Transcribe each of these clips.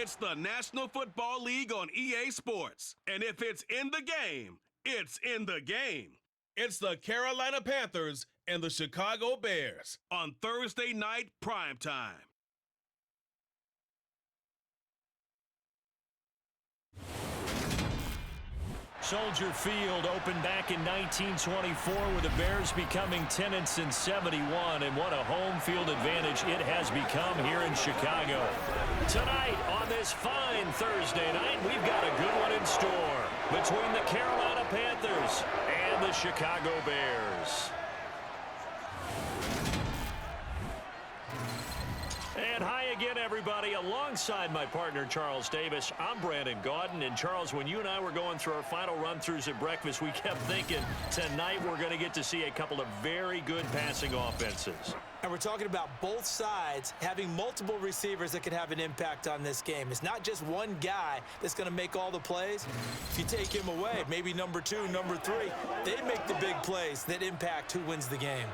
It's the National Football League on EA Sports. And if it's in the game, it's in the game. It's the Carolina Panthers and the Chicago Bears on Thursday night primetime. Soldier Field opened back in 1924 with the Bears becoming 10-71, and what a home field advantage it has become here in Chicago. Tonight on this fine Thursday night, we've got a good one in store between the Carolina Panthers and the Chicago Bears. And hi again, everybody. Alongside my partner, Charles Davis, I'm Brandon Gaudin. And, Charles, when you and I were going through our final run-throughs at breakfast, we kept thinking tonight we're going to get to see a couple of very good passing offenses. And we're talking about both sides having multiple receivers that could have an impact on this game. It's not just one guy that's going to make all the plays. If you take him away, maybe number 2, number 3, they make the big plays that impact who wins the game.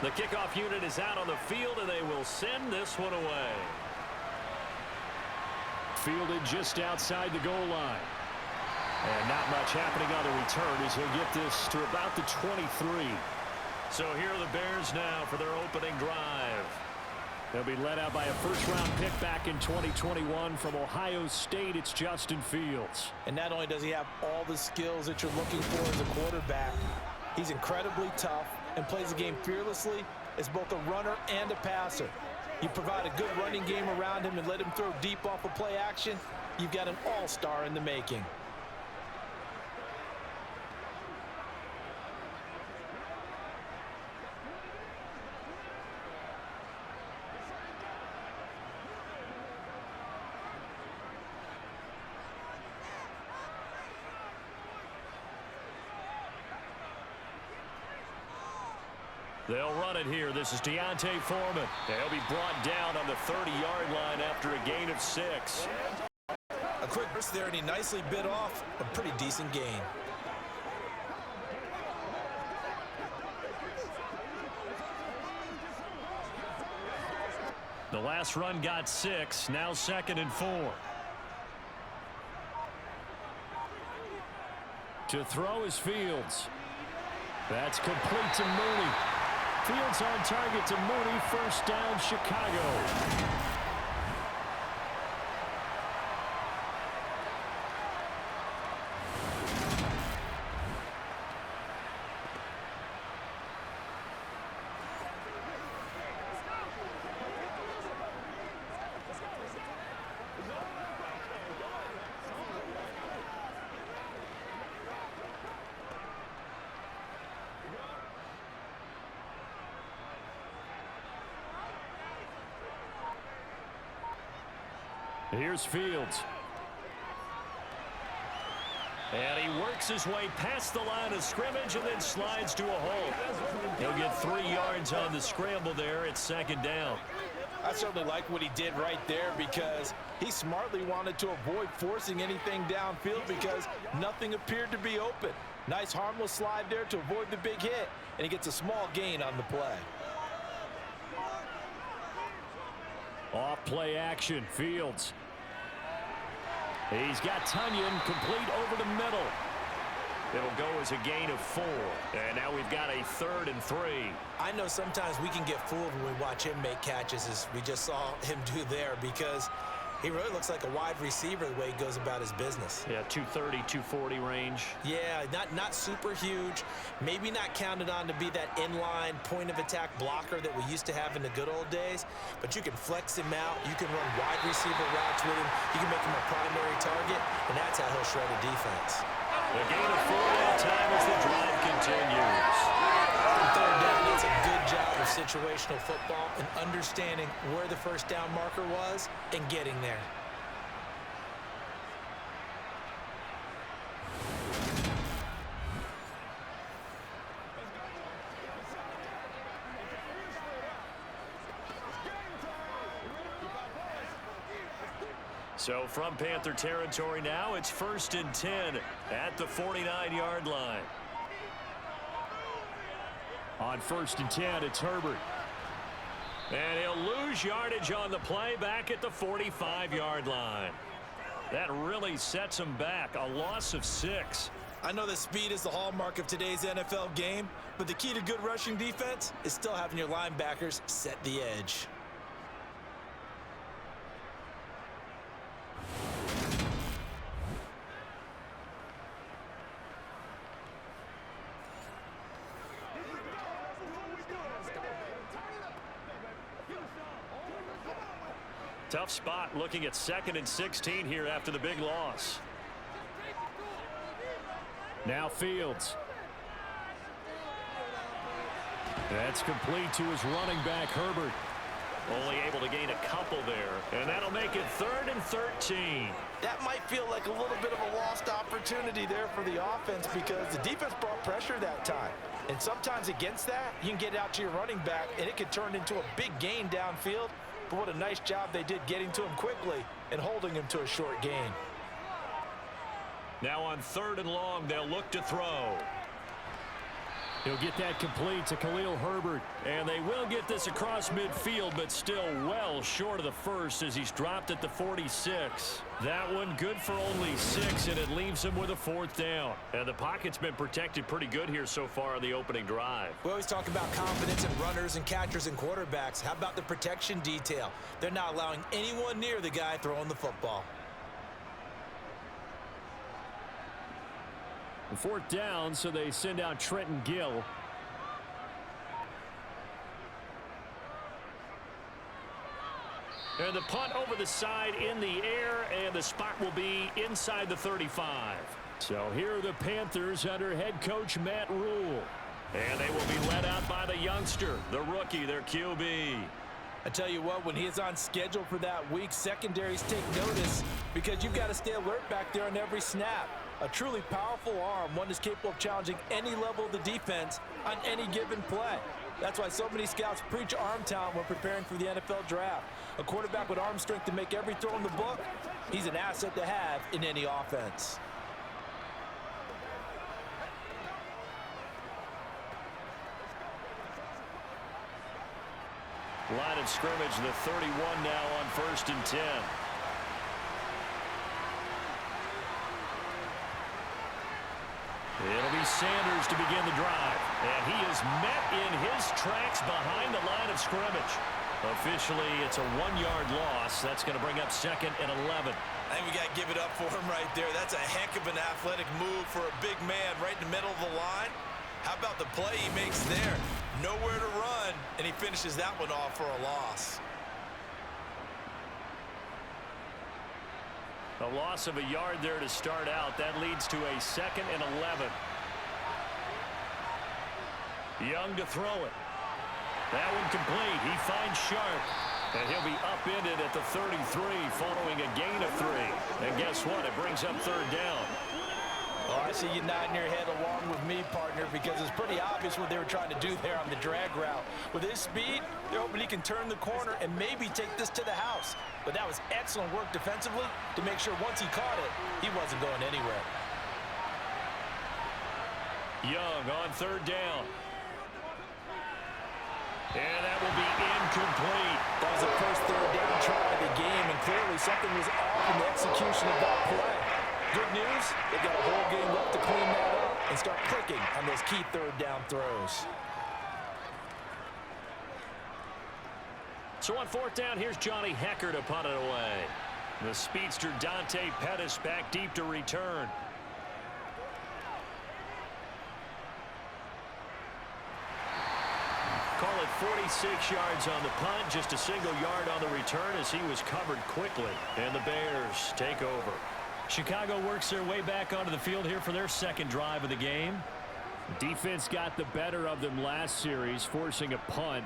The kickoff unit is out on the field, and they will send this one away. Fielded just outside the goal line. And not much happening on the return as he'll get this to about the 23. So here are the Bears now for their opening drive. They'll be led out by a first-round pick back in 2021 from Ohio State. It's Justin Fields. And not only does he have all the skills that you're looking for as a quarterback, he's incredibly tough and plays the game fearlessly as both a runner and a passer. You provide a good running game around him and let him throw deep off of play action, you've got an all-star in the making. They'll run it here. This is Deontay Foreman. They'll be brought down on the 30-yard line after a gain of 6. A quick burst there, and he nicely bit off a pretty decent gain. The last run got 6. Now 2nd and 4. To throw is Fields. That's complete to Mooney. Fields on target to Mooney. First down, Chicago. Here's Fields. And he works his way past the line of scrimmage and then slides to a hole. He'll get 3 yards on the scramble there. It's 2nd down. I certainly like what he did right there because he smartly wanted to avoid forcing anything downfield because nothing appeared to be open. Nice harmless slide there to avoid the big hit, and he gets a small gain on the play. Off play action, Fields. He's got Tunyon complete over the middle. It'll go as a gain of 4. And now we've got a 3rd and 3. I know sometimes we can get fooled when we watch him make catches as we just saw him do there because He really looks like a wide receiver the way he goes about his business. Yeah, 230, 240 range. Yeah, not super huge. Maybe not counted on to be that inline point-of-attack blocker that we used to have in the good old days, but you can flex him out. You can run wide receiver routes with him. You can make him a primary target, and that's how he'll shred a defense. The gain of 4 at time as the drive continues. On third down, that's a good job of situational football and understanding where the first down marker was and getting there. So from Panther territory now, it's 1st and 10 at the 49-yard line. On 1st and 10, it's Herbert. And he'll lose yardage on the play back at the 45-yard line. That really sets him back, a loss of 6. I know that speed is the hallmark of today's NFL game, but the key to good rushing defense is still having your linebackers set the edge. Tough spot looking at 2nd and 16 here after the big loss. Now Fields. That's complete to his running back, Herbert. Only able to gain a couple there, and that'll make it 3rd and 13. That might feel like a little bit of a lost opportunity there for the offense because the defense brought pressure that time. And sometimes against that, you can get it out to your running back, and it could turn into a big gain downfield. But what a nice job they did getting to him quickly and holding him to a short gain. Now on 3rd and long, they'll look to throw. He'll get that complete to Khalil Herbert. And they will get this across midfield, but still well short of the first as he's dropped at the 46. That one good for only 6, and it leaves him with a 4th down. And the pocket's been protected pretty good here so far on the opening drive. We always talk about confidence in runners and catchers and quarterbacks. How about the protection detail? They're not allowing anyone near the guy throwing the football. 4th down, so they send out Trenton Gill. And the punt over the side in the air, and the spot will be inside the 35. So here are the Panthers under head coach Matt Rule. And they will be led out by the youngster, the rookie, their QB. I tell you what, when he is on schedule for that week, secondaries take notice because you've got to stay alert back there on every snap. A truly powerful arm, one that's capable of challenging any level of the defense on any given play. That's why so many scouts preach arm talent when preparing for the NFL draft. A quarterback with arm strength to make every throw in the book, he's an asset to have in any offense. Line of scrimmage, the 31 now on 1st and 10. It'll be Sanders to begin the drive. And he is met in his tracks behind the line of scrimmage. Officially, it's a 1-yard loss. That's going to bring up 2nd and 11. I think we got to give it up for him right there. That's a heck of an athletic move for a big man right in the middle of the line. How about the play he makes there? Nowhere to run, and he finishes that one off for a loss. A loss of a yard there to start out. That leads to a 2nd and 11. Young to throw it. That one complete. He finds Sharp. And he'll be upended at the 33 following a gain of 3. And guess what? It brings up 3rd down. Oh, I see you nodding your head along with me, partner, because it's pretty obvious what they were trying to do there on the drag route. With his speed, they're hoping he can turn the corner and maybe take this to the house. But that was excellent work defensively to make sure once he caught it, he wasn't going anywhere. Young on 3rd down. And that will be incomplete. That was the first 3rd down try of the game, and clearly something was off in the execution of that play. Good news, they've got a whole game left to clean that up and start clicking on those key 3rd down throws. So on 4th down, here's Johnny Hecker to punt it away. The speedster Dante Pettis back deep to return. Call it 46 yards on the punt, just a single yard on the return as he was covered quickly. And the Bears take over. Chicago works their way back onto the field here for their second drive of the game. Defense got the better of them last series, forcing a punt.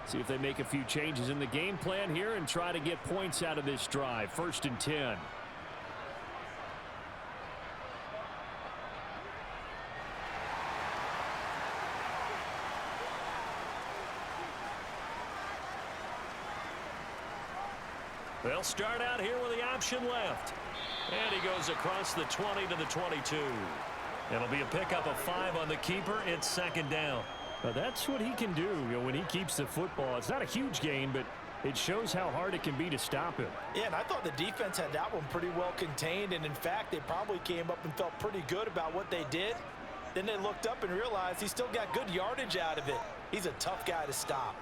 See if they make a few changes in the game plan here and try to get points out of this drive. 1st and 10. They'll start out here with the option left. And he goes across the 20 to the 22. It'll be a pickup of 5 on the keeper. It's 2nd down. Now that's what he can do, when he keeps the football. It's not a huge gain, but it shows how hard it can be to stop him. Yeah, and I thought the defense had that one pretty well contained, and in fact, they probably came up and felt pretty good about what they did. Then they looked up and realized he still got good yardage out of it. He's a tough guy to stop.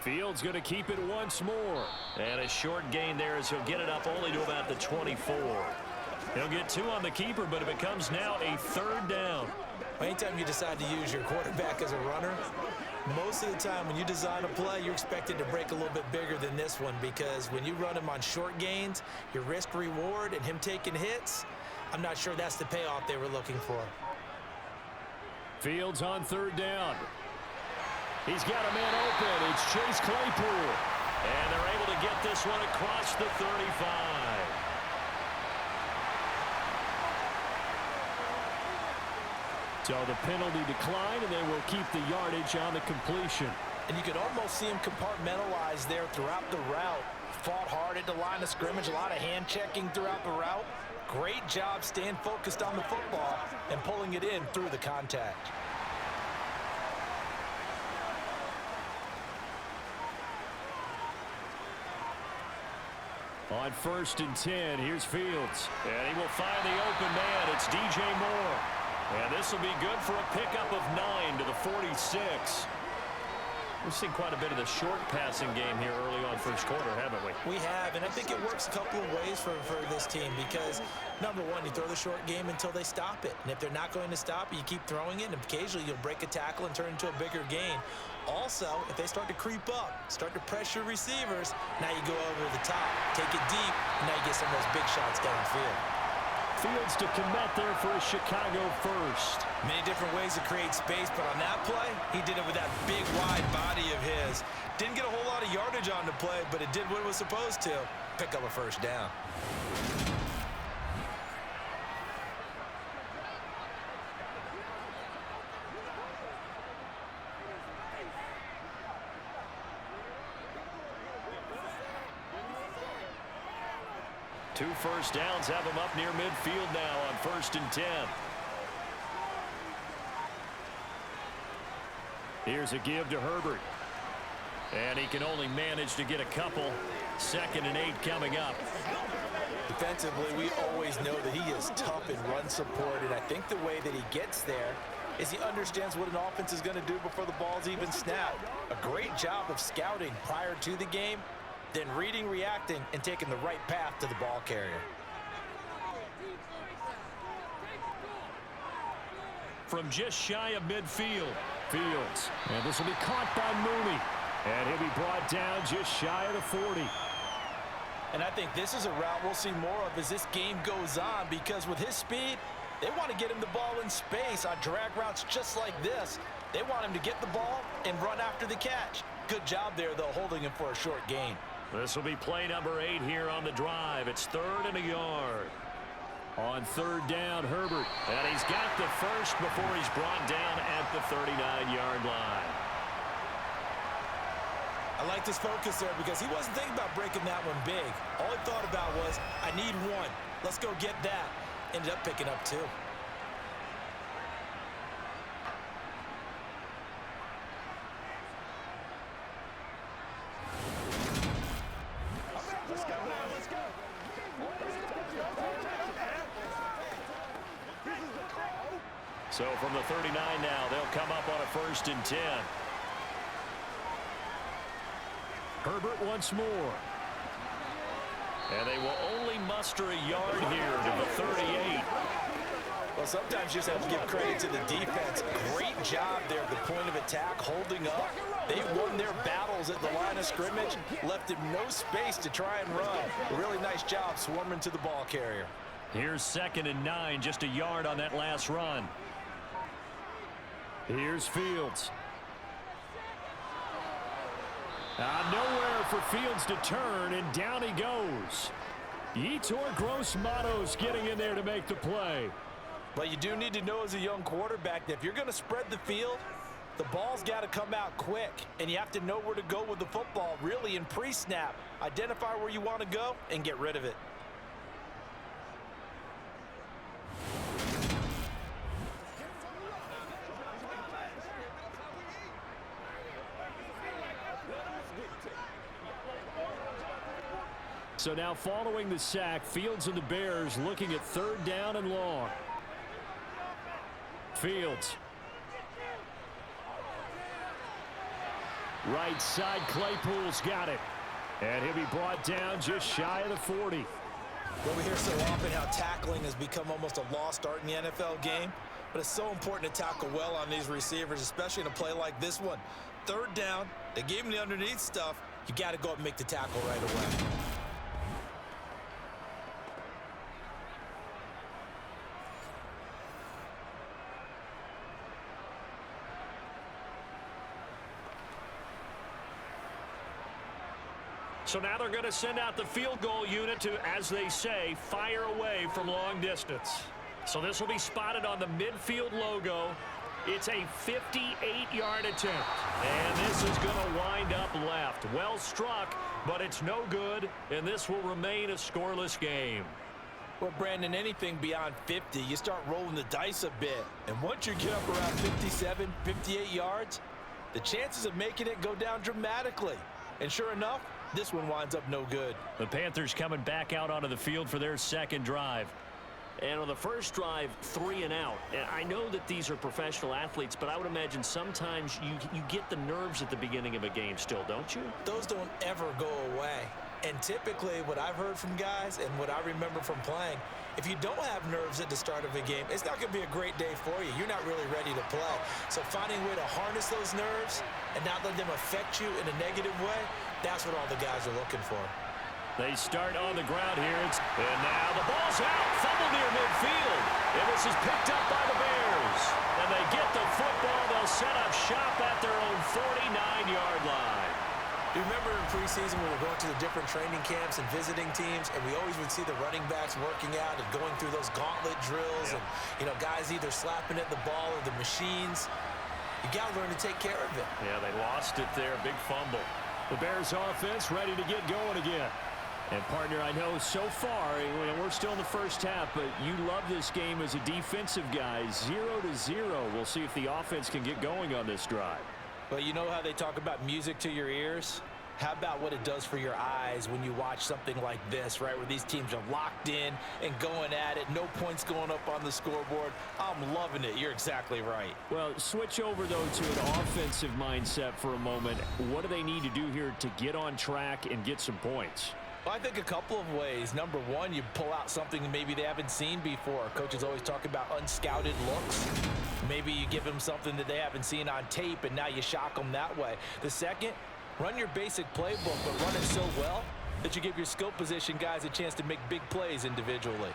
Fields going to keep it once more. And a short gain there as he'll get it up only to about the 24. He'll get 2 on the keeper, but it becomes now a 3rd down. Anytime you decide to use your quarterback as a runner, most of the time when you design a play, you're expected to break a little bit bigger than this one, because when you run him on short gains, your risk-reward and him taking hits, I'm not sure that's the payoff they were looking for. Fields on 3rd down. He's got a man open. It's Chase Claypool. And they're able to get this one across the 35. So the penalty declined, and they will keep the yardage on the completion. And you could almost see him compartmentalize there throughout the route. Fought hard at the line of scrimmage, a lot of hand checking throughout the route. Great job staying focused on the football and pulling it in through the contact. On 1st and 10, here's Fields. And he will find the open man. It's DJ Moore. And this will be good for a pickup of 9 to the 46. We've seen quite a bit of the short passing game here early on first quarter, haven't we? We have, and I think it works a couple of ways for this team because, number one, you throw the short game until they stop it. And if they're not going to stop it, you keep throwing it, and occasionally you'll break a tackle and turn it into a bigger gain. Also, if they start to creep up, start to pressure receivers, now you go over the top, take it deep, and now you get some of those big shots downfield. Fields to commit there for a Chicago first. Many different ways to create space, but on that play, he did it with that big, wide body of his. Didn't get a whole lot of yardage on the play, but it did what it was supposed to. Pick up a 1st down. Two first downs have him up near midfield now on 1st and 10. Here's a give to Herbert. And he can only manage to get a couple. 2nd and 8 coming up. Defensively, we always know that he is tough in run support, and I think the way that he gets there is he understands what an offense is going to do before the ball's even snapped. A great job of scouting prior to the game, then reading, reacting, and taking the right path to the ball carrier. From just shy of midfield. Fields. And this will be caught by Mooney. And he'll be brought down just shy of the 40. And I think this is a route we'll see more of as this game goes on, because with his speed, they want to get him the ball in space on drag routes just like this. They want him to get the ball and run after the catch. Good job there, though, holding him for a short gain. This will be play number 8 here on the drive. It's 3rd and a yard. On 3rd down, Herbert. And he's got the first before he's brought down at the 39-yard line. I like this focus there because he wasn't thinking about breaking that one big. All he thought about was, I need 1. Let's go get that. Ended up picking up 2. So from the 39 now, they'll come up on a 1st and 10. Herbert once more. And they will only muster a yard here to the 38. Well, sometimes you just have to give credit to the defense. Great job there at the point of attack, holding up. They won their battles at the line of scrimmage, left him no space to try and run. A really nice job swarming to the ball carrier. Here's 2nd and 9, just a yard on that last run. Here's Fields. Nowhere for Fields to turn, and down he goes. Yetur Gross-Matos getting in there to make the play. But you do need to know as a young quarterback that if you're going to spread the field, the ball's got to come out quick, and you have to know where to go with the football, really in pre-snap. Identify where you want to go and get rid of it. So now following the sack, Fields and the Bears looking at 3rd down and long. Fields. Right side, Claypool's got it. And he'll be brought down just shy of the 40. Well, we hear so often how tackling has become almost a lost art in the NFL game. But it's so important to tackle well on these receivers, especially in a play like this one. 3rd down, they gave him the underneath stuff. You got to go up and make the tackle right away. So now they're going to send out the field goal unit to, as they say, fire away from long distance. So this will be spotted on the midfield logo. It's a 58-yard attempt. And this is going to wind up left. Well struck, but it's no good, and this will remain a scoreless game. Well, Brandon, anything beyond 50, you start rolling the dice a bit. And once you get up around 57, 58 yards, the chances of making it go down dramatically. And sure enough, this one winds up no good. The Panthers coming back out onto the field for their 2nd drive. And on the first drive, 3 and out. And I know that these are professional athletes, but I would imagine sometimes you get the nerves at the beginning of a game still, don't you? Those don't ever go away. And typically what I've heard from guys and what I remember from playing, if you don't have nerves at the start of a game, it's not going to be a great day for you. You're not really ready to play. So finding a way to harness those nerves and not let them affect you in a negative way, that's what all the guys are looking for. They start on the ground here. And now the ball's out. Fumble near midfield. And this is picked up by the Bears. And they get the football. They'll set up shop at their own 49-yard line. You remember in preseason when we were going to the different training camps and visiting teams, and we always would see the running backs working out and going through those gauntlet drills, and, you know, guys either slapping at the ball or the machines. You got to learn to take care of it. Yeah, they lost it there. Big fumble. The Bears offense ready to get going again. And, partner, I know so far, we're still in the first half, but you love this game as a defensive guy. 0-0. We'll see if the offense can get going on this drive. But you know how they talk about music to your ears? How about what it does for your eyes when you watch something like this, right, where these teams are locked in and going at it, no points going up on the scoreboard? I'm loving it. You're exactly right. Well, switch over, though, to an offensive mindset for a moment. What do they need to do here to get on track and get some points? Well, I think a couple of ways. Number one, you pull out something maybe they haven't seen before. Coaches always talk about unscouted looks. Maybe you give them something that they haven't seen on tape, and now you shock them that way. The second, run your basic playbook, but run it so well that you give your skill position guys a chance to make big plays individually.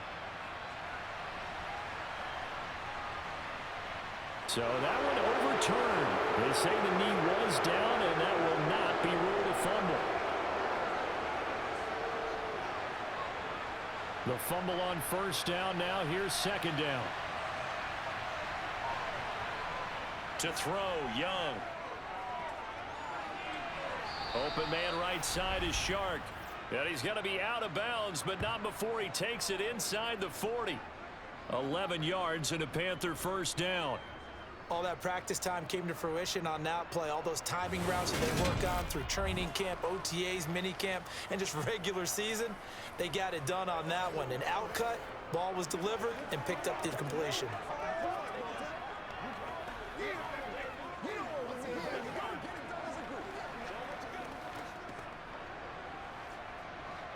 So that one overturned. They say the knee was down, and that will not be ruled a fumble. The fumble on first down now. Here's 2nd down. To throw, Young. Open man right side is Shark. And he's going to be out of bounds, but not before he takes it inside the 40. 11 yards and a Panther first down. All that practice time came to fruition on that play. All those timing routes that they work on through training camp, OTAs, minicamp, and just regular season, they got it done on that one. An outcut, ball was delivered, and picked up the completion.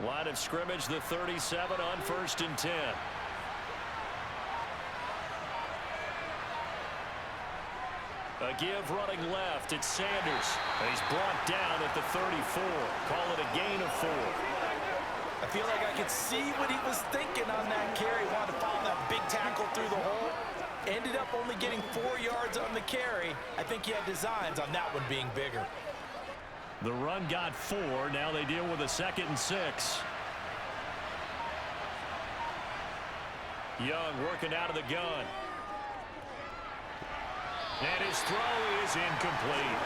Line of scrimmage, the 37 on 1st and 10. A give running left. It's Sanders. He's brought down at the 34. Call it a gain of 4. I feel like I could see what he was thinking on that carry. Wanted to follow that big tackle through the hole. Ended up only getting 4 yards on the carry. I think he had designs on that one being bigger. The run got 4. Now they deal with a 2nd and 6. Young working out of the gun. And his throw is incomplete.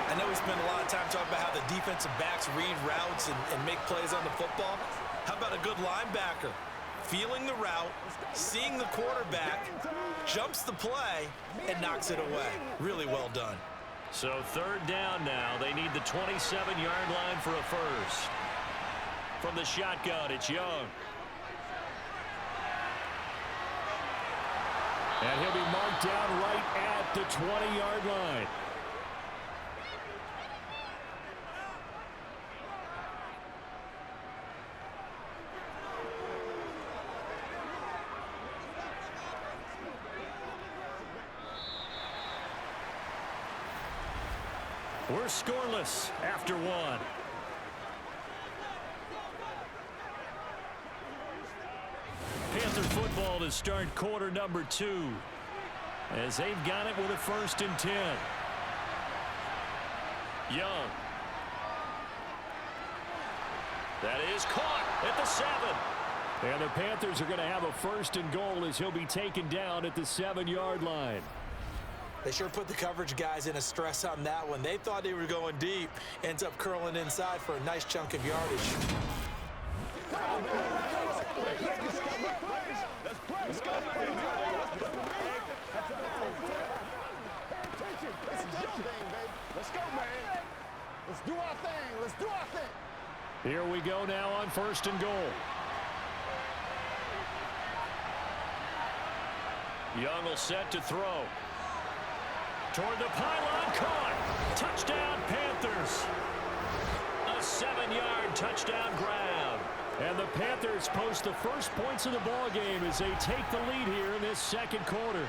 I know we spent a lot of time talking about how the defensive backs read routes and make plays on the football. How about a good linebacker? Feeling the route, seeing the quarterback, jumps the play, and knocks it away. Really well done. So 3rd down now. They need the 27-yard line for a first. From the shotgun, it's Young. And he'll be marked down right at the 20-yard line. We're scoreless after 1. Panther football to start quarter number 2. As they've got it with a 1st and 10. Young. That is caught at the 7. And the Panthers are going to have a 1st and goal as he'll be taken down at the 7-yard line. They sure put the coverage guys in a stress on that one. They thought they were going deep. Ends up curling inside for a nice chunk of yardage. Let's go, man. This is your thing, baby. Let's go, man. Let's do our thing. Let's do our thing. Here we go now on 1st and goal. Young will set to throw. Toward the pylon, caught. Touchdown, Panthers. A 7-yard touchdown grab. And the Panthers post the first points of the ball game as they take the lead here in this 2nd quarter.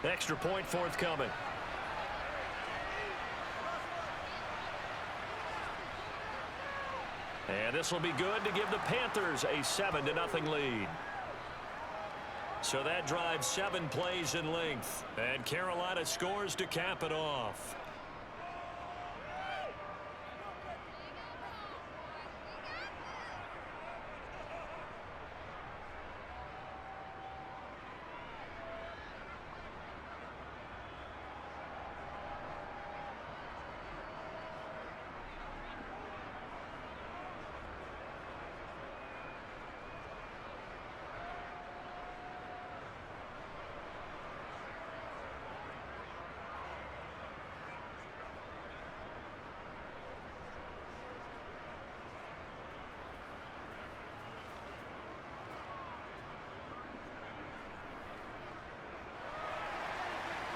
Extra point forthcoming. And this will be good to give the Panthers a 7-0 lead. So that drives 7 plays in length. And Carolina scores to cap it off.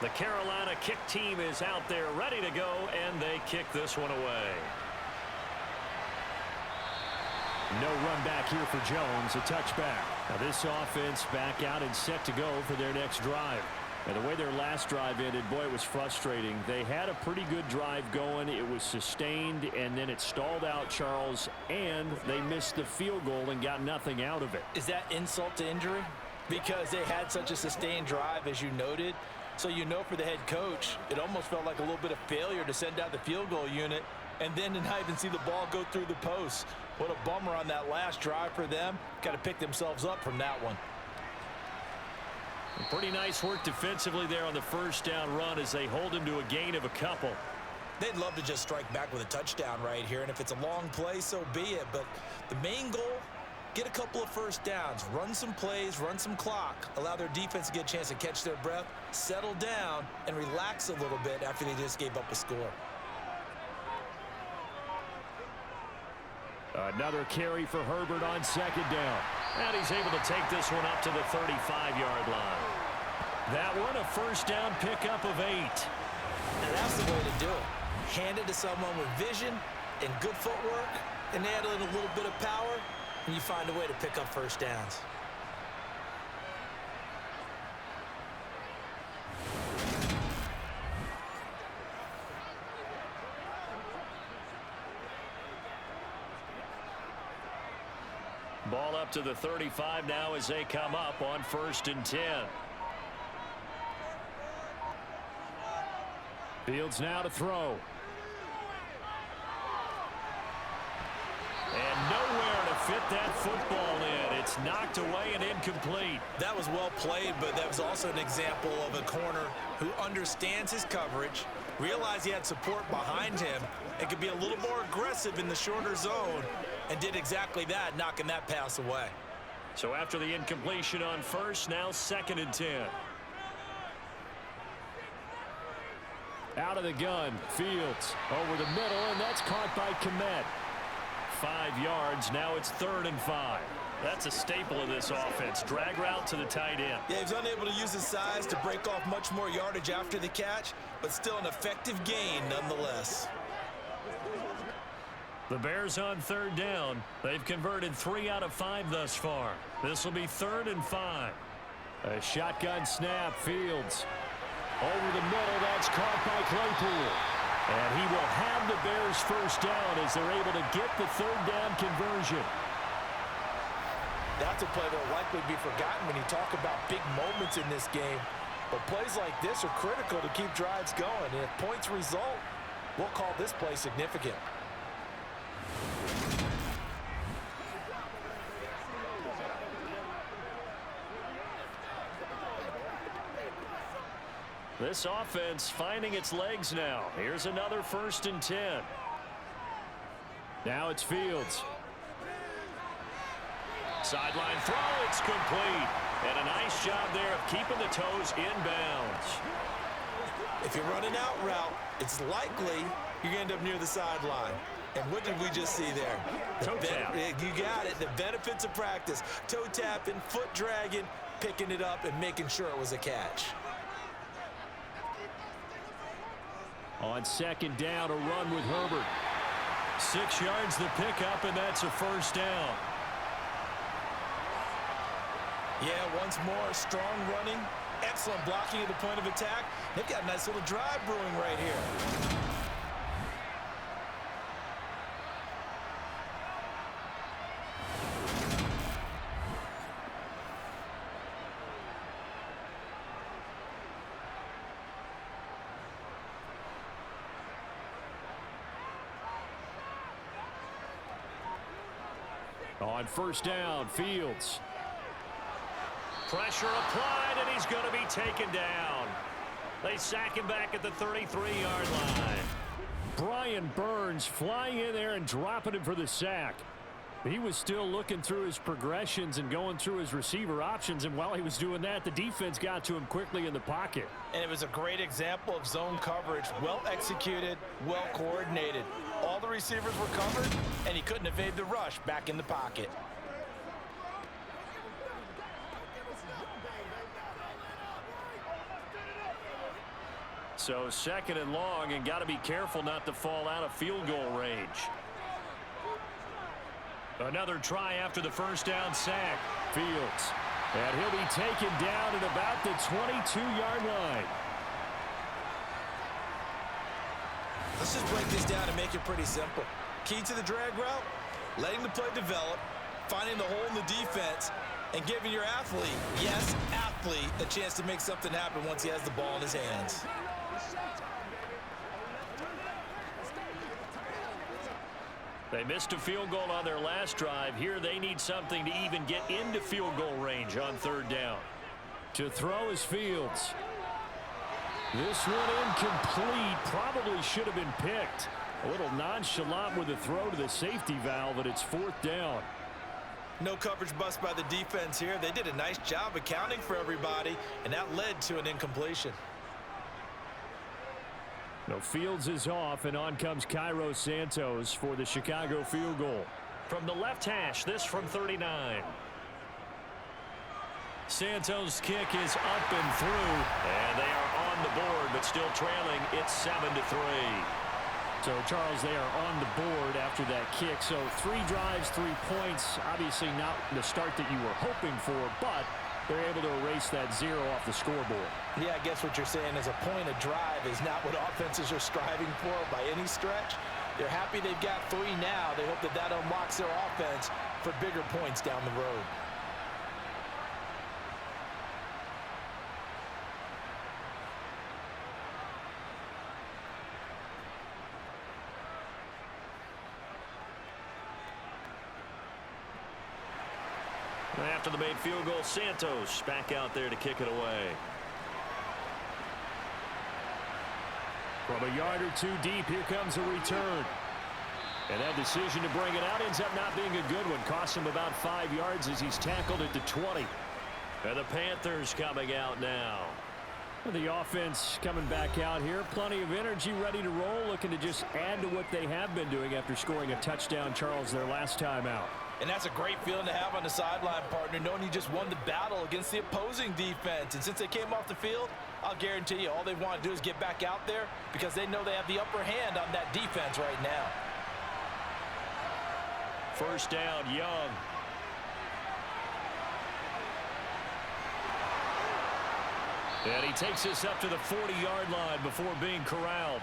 The Carolina kick team is out there ready to go, and they kick this one away. No run back here for Jones, a touchback. Now this offense back out and set to go for their next drive. And the way their last drive ended, boy, it was frustrating. They had a pretty good drive going. It was sustained, and then it stalled out, Charles, and they missed the field goal and got nothing out of it. Is that insult to injury? Because they had such a sustained drive, as you noted. So you know for the head coach, it almost felt like a little bit of failure to send out the field goal unit and then to not even see the ball go through the posts. What a bummer on that last drive for them. Got to pick themselves up from that one. Pretty nice work defensively there on the 1st down run as they hold him to a gain of a couple. They'd love to just strike back with a touchdown right here, and if it's a long play, so be it. But the main goal, get a couple of 1st downs, run some plays, run some clock, allow their defense to get a chance to catch their breath, settle down, and relax a little bit after they just gave up a score. Another carry for Herbert on second down. And he's able to take this one up to the 35-yard line. That one, a first down pickup of 8. And that's the way to do it. Hand it to someone with vision and good footwork, and add in a little bit of power, and you find a way to pick up first downs. Ball up to the 35 now as they come up on 1st and 10. Fields now to throw. And nowhere to fit that football in. It's knocked away and incomplete. That was well played, but that was also an example of a corner who understands his coverage, realized he had support behind him, and could be a little more aggressive in the shorter zone, and did exactly that, knocking that pass away. So after the incompletion on 1st, now 2nd and 10. Out of the gun, Fields over the middle, and that's caught by Kmet. 5 yards, now it's 3rd and 5. That's a staple of this offense. Drag route to the tight end. Yeah, he's unable to use his size to break off much more yardage after the catch, but still an effective gain nonetheless. The Bears on 3rd down. They've converted 3 out of 5 thus far. This will be 3rd and 5. A shotgun snap, Fields. Over the middle, that's caught by Claypool. And he will have the Bears first down as they're able to get the 3rd down conversion. That's a play that will likely be forgotten when you talk about big moments in this game. But plays like this are critical to keep drives going. And if points result, we'll call this play significant. This offense finding its legs now. Here's another 1st and 10. Now it's Fields. Sideline throw, it's complete. And a nice job there of keeping the toes inbounds. If you're running out route, it's likely you're going to end up near the sideline. And what did we just see there? Toe tap. You got it. The benefits of practice. Toe tapping, foot dragging, picking it up, and making sure it was a catch. On 2nd down, a run with Herbert. 6 yards the pickup, and that's a first down. Yeah, once more, strong running, excellent blocking at the point of attack. They've got a nice little drive brewing right here. On 1st down, Fields. Pressure applied, and he's going to be taken down. They sack him back at the 33-yard line. Brian Burns flying in there and dropping him for the sack. He was still looking through his progressions and going through his receiver options, and while he was doing that, the defense got to him quickly in the pocket. And it was a great example of zone coverage. Well executed, well coordinated. All the receivers were covered, and he couldn't evade the rush back in the pocket. So 2nd and long, and got to be careful not to fall out of field goal range. Another try after the first down sack. Fields. And he'll be taken down at about the 22-yard line. Let's just break this down and make it pretty simple. Key to the drag route, letting the play develop, finding the hole in the defense, and giving your athlete, yes, athlete, a chance to make something happen once he has the ball in his hands. They missed a field goal on their last drive. Here they need something to even get into field goal range on 3rd down. To throw is Fields. This one incomplete. Probably should have been picked. A little nonchalant with the throw to the safety valve, but it's 4th down. No coverage bust by the defense here. They did a nice job accounting for everybody, and that led to an incompletion. No, Fields is off, and on comes Cairo Santos for the Chicago field goal. From the left hash, this from 39. Santos' kick is up and through, and they are on the board, but still trailing. It's 7-3. So, Charles, they are on the board after that kick. So 3 drives, 3 points. Obviously not the start that you were hoping for, but they're able to erase that 0 off the scoreboard. Yeah, I guess what you're saying is a point of drive is not what offenses are striving for by any stretch. They're happy they've got 3 now. They hope that that unlocks their offense for bigger points down the road. After the made field goal, Santos back out there to kick it away. From a yard or 2 deep, here comes a return. And that decision to bring it out ends up not being a good one. Costs him about 5 yards as he's tackled at the 20. And the Panthers coming out now. The offense coming back out here. Plenty of energy, ready to roll, looking to just add to what they have been doing after scoring a touchdown, Charles, their last time out. And that's a great feeling to have on the sideline, partner, knowing you just won the battle against the opposing defense. And since they came off the field, I'll guarantee you all they want to do is get back out there because they know they have the upper hand on that defense right now. First down, Young. And he takes us up to the 40-yard line before being corralled.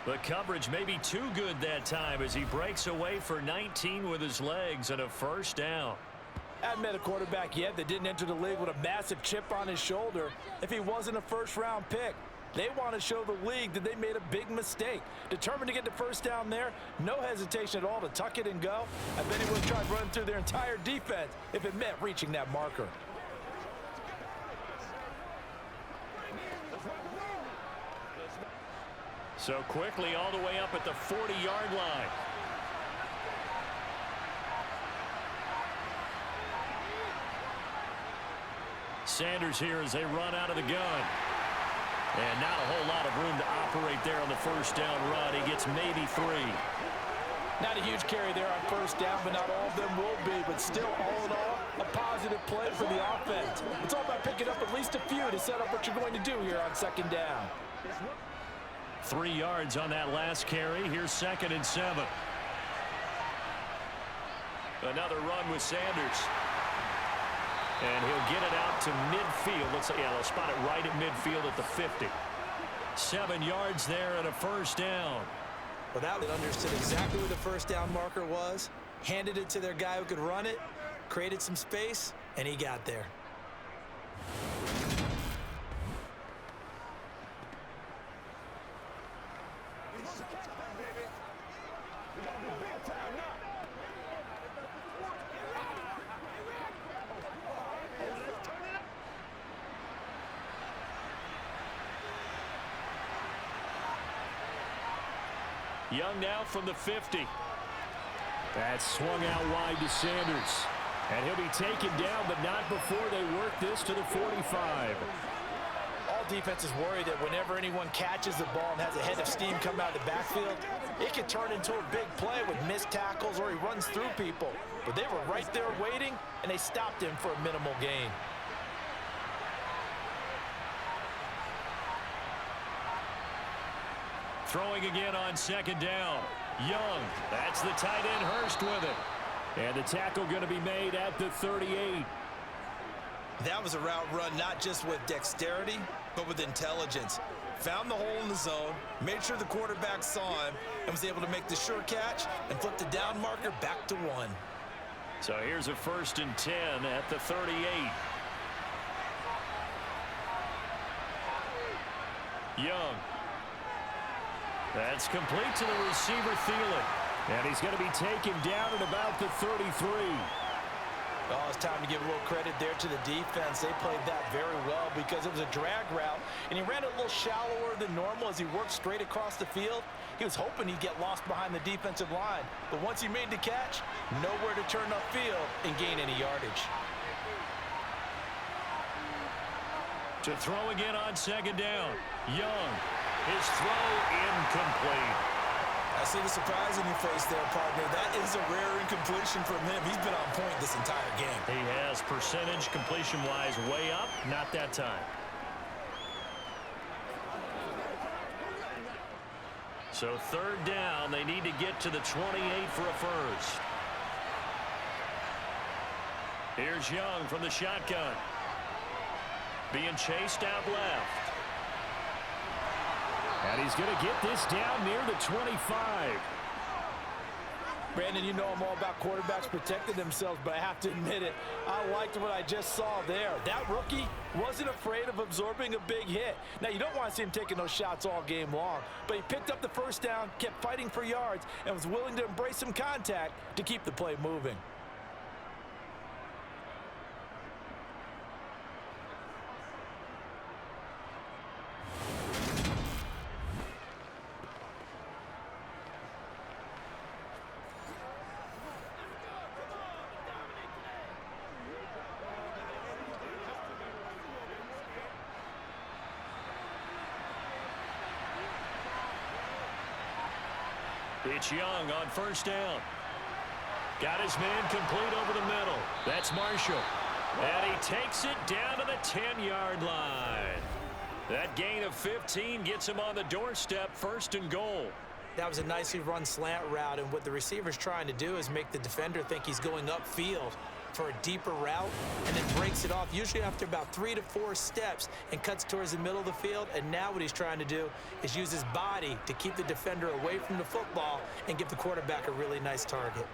The coverage may be too good that time as he breaks away for 19 with his legs and a first down. Hadn't met a quarterback yet that didn't enter the league with a massive chip on his shoulder if he wasn't a first-round pick. They want to show the league that they made a big mistake. Determined to get the first down there, no hesitation at all to tuck it and go. I bet he would have tried running through their entire defense if it meant reaching that marker. So quickly all the way up at the 40-yard line. Sanders here as they run out of the gun. And not a whole lot of room to operate there on the first down run. He gets maybe 3. Not a huge carry there on first down, but not all of them will be. But still, all in all, a positive play for the offense. It's all about picking up at least a few to set up what you're going to do here on second down. 3 yards on that last carry. Here's 2nd and 7. Another run with Sanders. And he'll get it out to midfield. They'll spot it right at midfield at the 50. 7 yards there and a first down. Well, that understood exactly where the first down marker was, handed it to their guy who could run it, created some space, and he got there. Young now from the 50. That swung out wide to Sanders. And he'll be taken down, but not before they work this to the 45. All defenses worry that whenever anyone catches the ball and has a head of steam come out of the backfield, it can turn into a big play with missed tackles or he runs through people. But they were right there waiting, and they stopped him for a minimal gain. Throwing again on second down. Young. That's the tight end Hurst with it. And the tackle going to be made at the 38. That was a route run not just with dexterity, but with intelligence. Found the hole in the zone, made sure the quarterback saw him, and was able to make the sure catch and flip the down marker back to 1. So here's a 1st and 10 at the 38. Young. That's complete to the receiver, Thielen. And he's going to be taken down at about the 33. Oh, it's time to give a little credit there to the defense. They played that very well because it was a drag route, and he ran it a little shallower than normal as he worked straight across the field. He was hoping he'd get lost behind the defensive line, but once he made the catch, nowhere to turn upfield and gain any yardage. To throw again on second down. Young. His throw incomplete. I see the surprise in your face there, partner. That is a rare incompletion from him. He's been on point this entire game. He has percentage completion-wise way up. Not that time. So third down, they need to get to the 28 for a first. Here's Young from the shotgun. Being chased out left. And he's going to get this down near the 25. Brandon, you know I'm all about quarterbacks protecting themselves, but I have to admit it, I liked what I just saw there. That rookie wasn't afraid of absorbing a big hit. Now, you don't want to see him taking those shots all game long, but he picked up the first down, kept fighting for yards, and was willing to embrace some contact to keep the play moving. It's Young on first down. Got his man complete over the middle. That's Marshall. And he takes it down to the 10-yard line. That gain of 15 gets him on the doorstep, first and goal. That was a nicely run slant route, and what the receiver's trying to do is make the defender think he's going upfield for a deeper route, and then breaks it off, usually after about 3 to 4 steps, and cuts towards the middle of the field. And now what he's trying to do is use his body to keep the defender away from the football and give the quarterback a really nice target.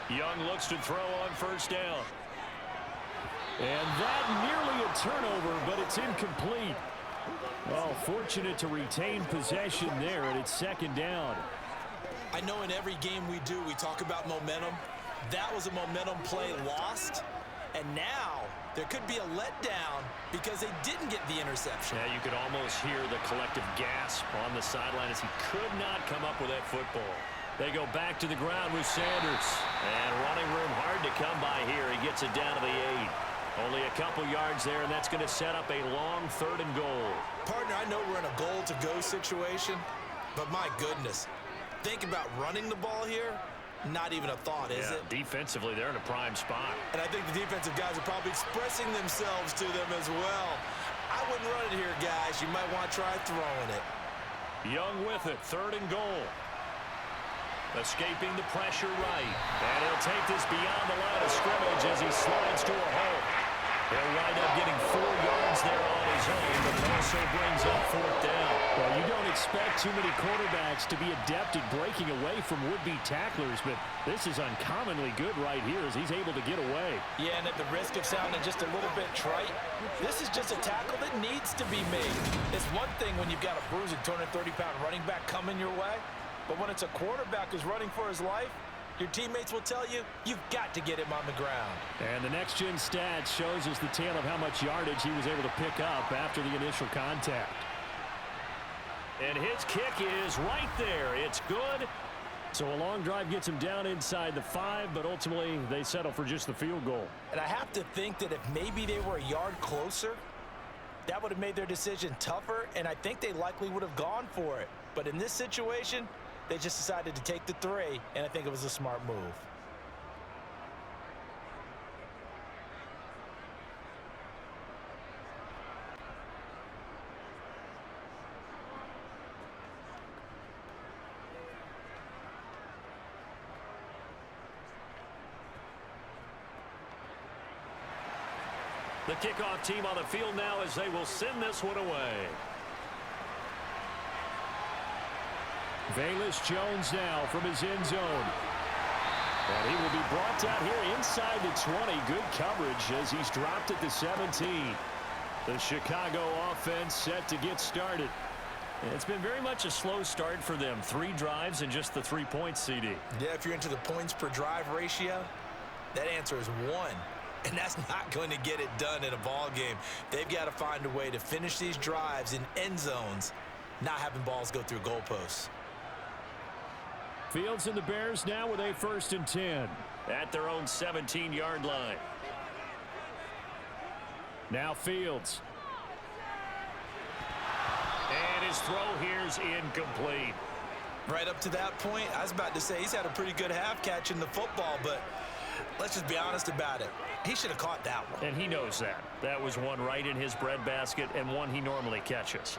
Young looks to throw on first down. And that nearly a turnover, but it's incomplete. Well, fortunate to retain possession there, and it's second down. I know in every game we do, we talk about momentum. That was a momentum play lost, and now there could be a letdown because they didn't get the interception. Yeah, you could almost hear the collective gasp on the sideline as he could not come up with that football. They go back to the ground with Sanders. And running room hard to come by here. He gets it down to the 8. Only a couple yards there, and that's going to set up a long third and goal. Partner, I know we're in a goal-to-go situation, but my goodness, think about running the ball here. Not even a thought, is it? Defensively, they're in a prime spot. And I think the defensive guys are probably expressing themselves to them as well. I wouldn't run it here, guys. You might want to try throwing it. Young with it, third and goal. Escaping the pressure right. And he'll take this beyond the line of scrimmage as he slides to a hole. He'll wind up getting 4 yards there on his own, but it also brings up fourth down. Well, you don't expect too many quarterbacks to be adept at breaking away from would-be tacklers, but this is uncommonly good right here as he's able to get away. Yeah, and at the risk of sounding just a little bit trite, this is just a tackle that needs to be made. It's one thing when you've got a bruising 230-pound running back coming your way, but when it's a quarterback who's running for his life, your teammates will tell you, you've got to get him on the ground. And the next-gen stats shows us the tale of how much yardage he was able to pick up after the initial contact. And his kick is right there. It's good. So a long drive gets him down inside the 5, but ultimately they settle for just the field goal. And I have to think that if maybe they were a yard closer, that would have made their decision tougher, and I think they likely would have gone for it. But in this situation, they just decided to take the 3, and I think it was a smart move. The kickoff team on the field now as they will send this one away. Velus Jones now from his end zone. And he will be brought down here inside the 20. Good coverage as he's dropped at the 17. The Chicago offense set to get started. It's been very much a slow start for them. 3 drives and just the 3 points, CD. Yeah, if you're into the points per drive ratio, that answer is 1. And that's not going to get it done in a ball game. They've got to find a way to finish these drives in end zones, not having balls go through goalposts. Fields and the Bears now with a 1st and 10. At their own 17-yard line. Now Fields. His throw here's incomplete. Right up to that point, I was about to say he's had a pretty good half catching the football, but let's just be honest about it. He should have caught that one. And he knows that. That was one right in his breadbasket and one he normally catches.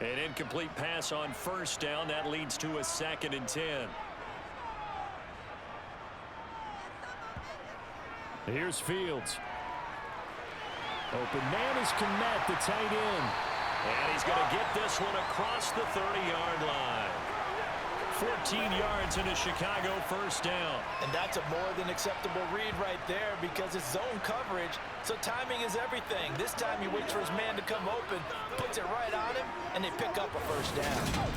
An incomplete pass on first down. That leads to a 2nd and 10. Here's Fields. Open man is Kmet, the tight end. And he's going to get this one across the 30-yard line. 14 yards in a Chicago first down. And that's a more than acceptable read right there because it's zone coverage, so timing is everything. This time he waits for his man to come open, puts it right on him, and they pick up a first down.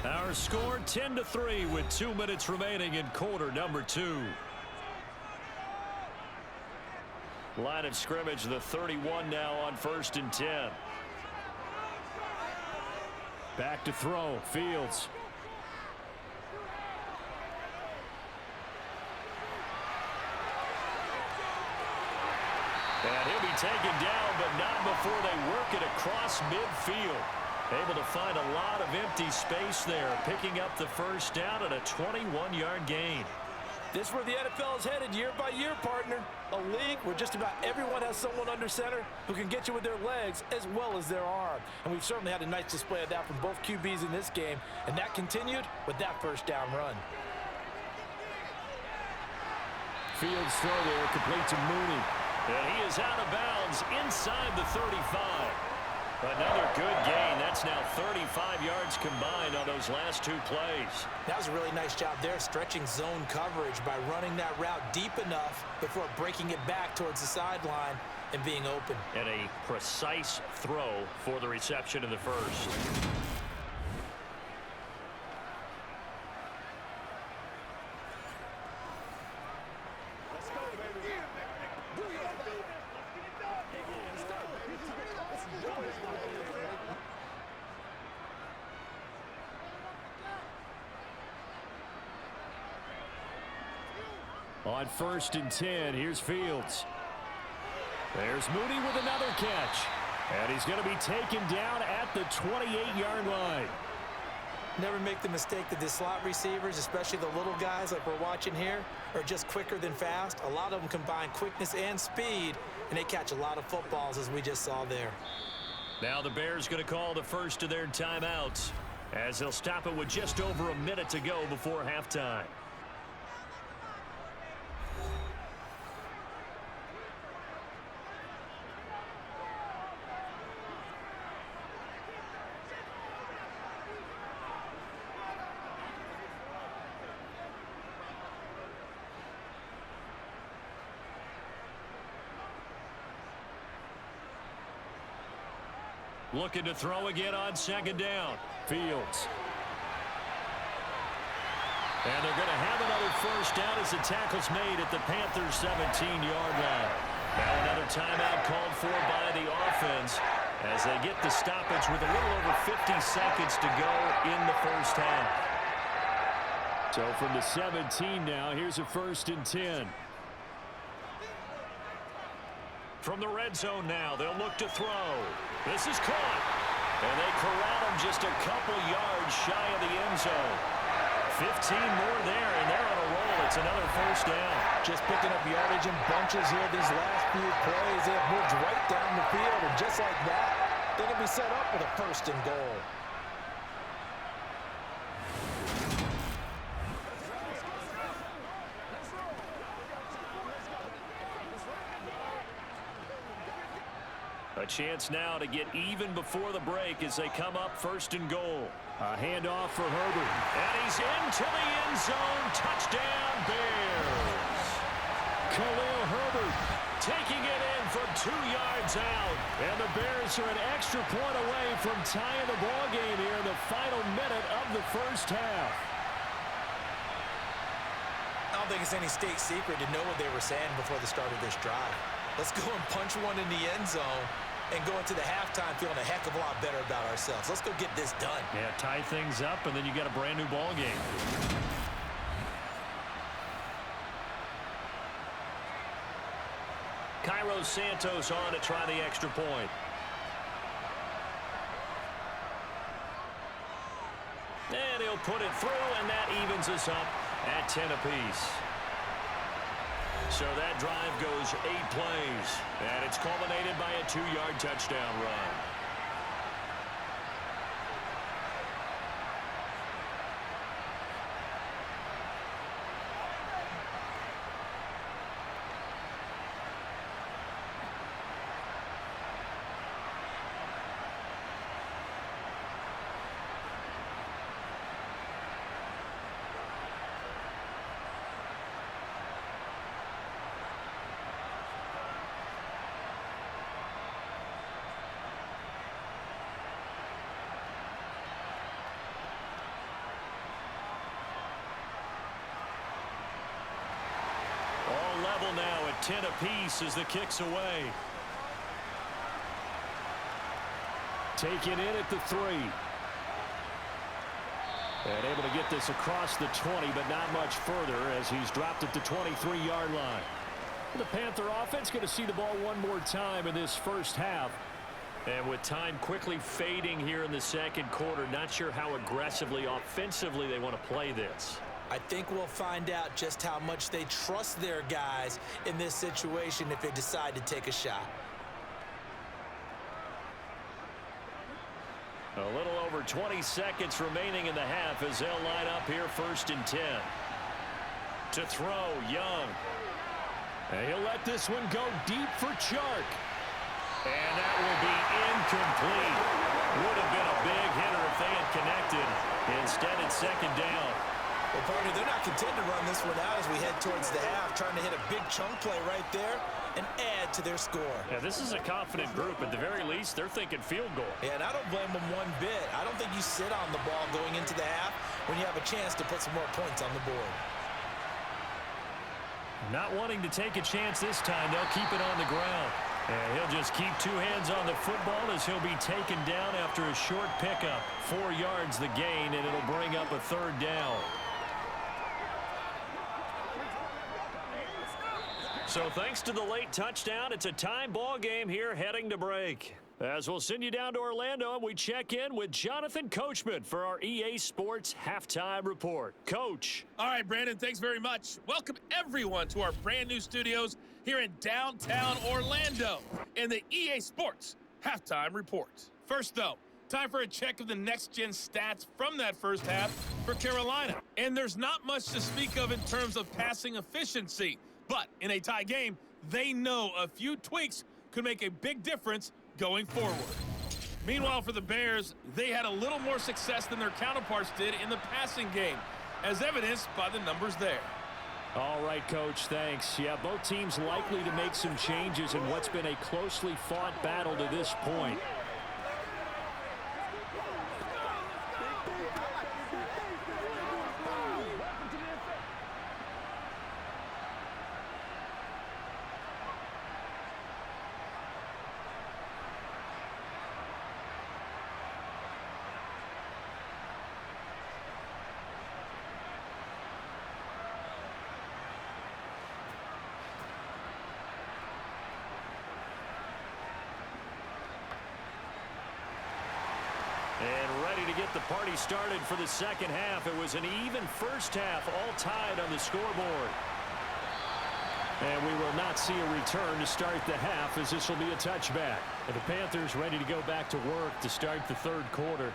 Our score 10-3 with 2 minutes remaining in quarter number 2. Line of scrimmage, the 31 now on 1st and 10. Back to throw. Fields. And he'll be taken down, but not before they work it across midfield. Able to find a lot of empty space there, picking up the first down at a 21-yard gain. This is where the NFL is headed year by year, partner. A league where just about everyone has someone under center who can get you with their legs as well as their arm. And we've certainly had a nice display of that from both QBs in this game. And that continued with that first down run. Fields throw there, complete to Mooney. And he is out of bounds inside the 35. Another good gain. That's now 35 yards combined on those last 2 plays. That was a really nice job there, stretching zone coverage by running that route deep enough before breaking it back towards the sideline and being open. And a precise throw for the reception in the first. On 1st and 10, here's Fields. There's Mooney with another catch. And he's going to be taken down at the 28-yard line. Never make the mistake that the slot receivers, especially the little guys like we're watching here, are just quicker than fast. A lot of them combine quickness and speed, and they catch a lot of footballs, as we just saw there. Now the Bears going to call the first of their timeouts as they'll stop it with just over a minute to go before halftime. Looking to throw again on 2nd down. Fields. And they're going to have another first down as the tackle's made at the Panthers' 17-yard line. Now another timeout called for by the offense as they get the stoppage with a little over 50 seconds to go in the first half. So from the 17 now, here's a 1st and 10. From the red zone now, they'll look to throw. This is caught. And they corral him just a couple yards shy of the end zone. 15 more there, and they're on a roll. It's another first down. Just picking up yardage in bunches here these last few plays. They have moved right down the field, and just like that, they're going to be set up with a 1st and goal. A chance now to get even before the break as they come up 1st and goal. A handoff for Herbert. And he's into the end zone. Touchdown, Bears. Khalil Herbert taking it in from 2 yards out. And the Bears are an extra point away from tying the ball game here in the final minute of the first half. I don't think it's any state secret to know what they were saying before the start of this drive. Let's go and punch one in the end zone and go into the halftime feeling a heck of a lot better about ourselves. Let's go get this done. Yeah, tie things up, and then you got a brand new ball game. Cairo Santos on to try the extra point. And he'll put it through, and that evens us up at 10 apiece. So that drive goes 8 plays, and it's culminated by a 2-yard touchdown run. Level now at 10 apiece as the kick's away. Taken in at the 3. And able to get this across the 20, but not much further as he's dropped at the 23-yard line. The Panther offense going to see the ball one more time in this first half. And with time quickly fading here in the second quarter, not sure how aggressively, offensively they want to play this. I think we'll find out just how much they trust their guys in this situation if they decide to take a shot. A little over 20 seconds remaining in the half as they'll line up here 1st and 10. To throw, Young. And he'll let this one go deep for Chark. And that will be incomplete. Would have been a big hitter if they had connected. Instead, it's 2nd down. Well, partner, they're not content to run this one out as we head towards the half, trying to hit a big chunk play right there and add to their score. Yeah, this is a confident group. At the very least, they're thinking field goal. Yeah, and I don't blame them one bit. I don't think you sit on the ball going into the half when you have a chance to put some more points on the board. Not wanting to take a chance this time, they'll keep it on the ground. And he'll just keep 2 hands on the football as he'll be taken down after a short pickup. 4 yards the gain, and it'll bring up a 3rd down. So thanks to the late touchdown, it's a time ball game here heading to break. As we'll send you down to Orlando, and we check in with Jonathan Coachman for our EA Sports Halftime Report. Coach. All right, Brandon, thanks very much. Welcome, everyone, to our brand-new studios here in downtown Orlando in the EA Sports Halftime Report. First, though, time for a check of the next-gen stats from that first half for Carolina. And there's not much to speak of in terms of passing efficiency. But in a tie game, they know a few tweaks could make a big difference going forward. Meanwhile, for the Bears, they had a little more success than their counterparts did in the passing game, as evidenced by the numbers there. All right, Coach, thanks. Yeah, both teams likely to make some changes in what's been a closely fought battle to this point. And ready to get the party started for the second half. It was an even first half, all tied on the scoreboard. And we will not see a return to start the half as this will be a touchback. And the Panthers ready to go back to work to start the 3rd quarter.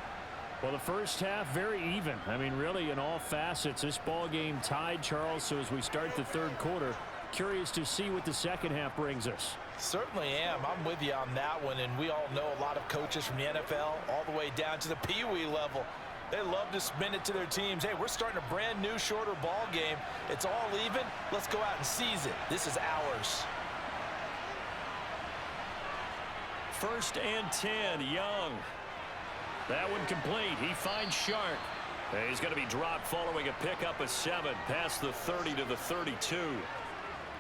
Well, the first half, very even. I mean, really, in all facets, this ball game tied, Charles. So as we start the 3rd quarter, curious to see what the second half brings us. Certainly am. I'm with you on that one, and we all know a lot of coaches from the NFL all the way down to the Pee-wee level. They love to spin it to their teams. Hey, we're starting a brand new, shorter ball game. It's all even. Let's go out and seize it. This is ours. 1st and 10, Young. That one complete. He finds Shark. He's going to be dropped following a pickup of 7 past the 30 to the 32.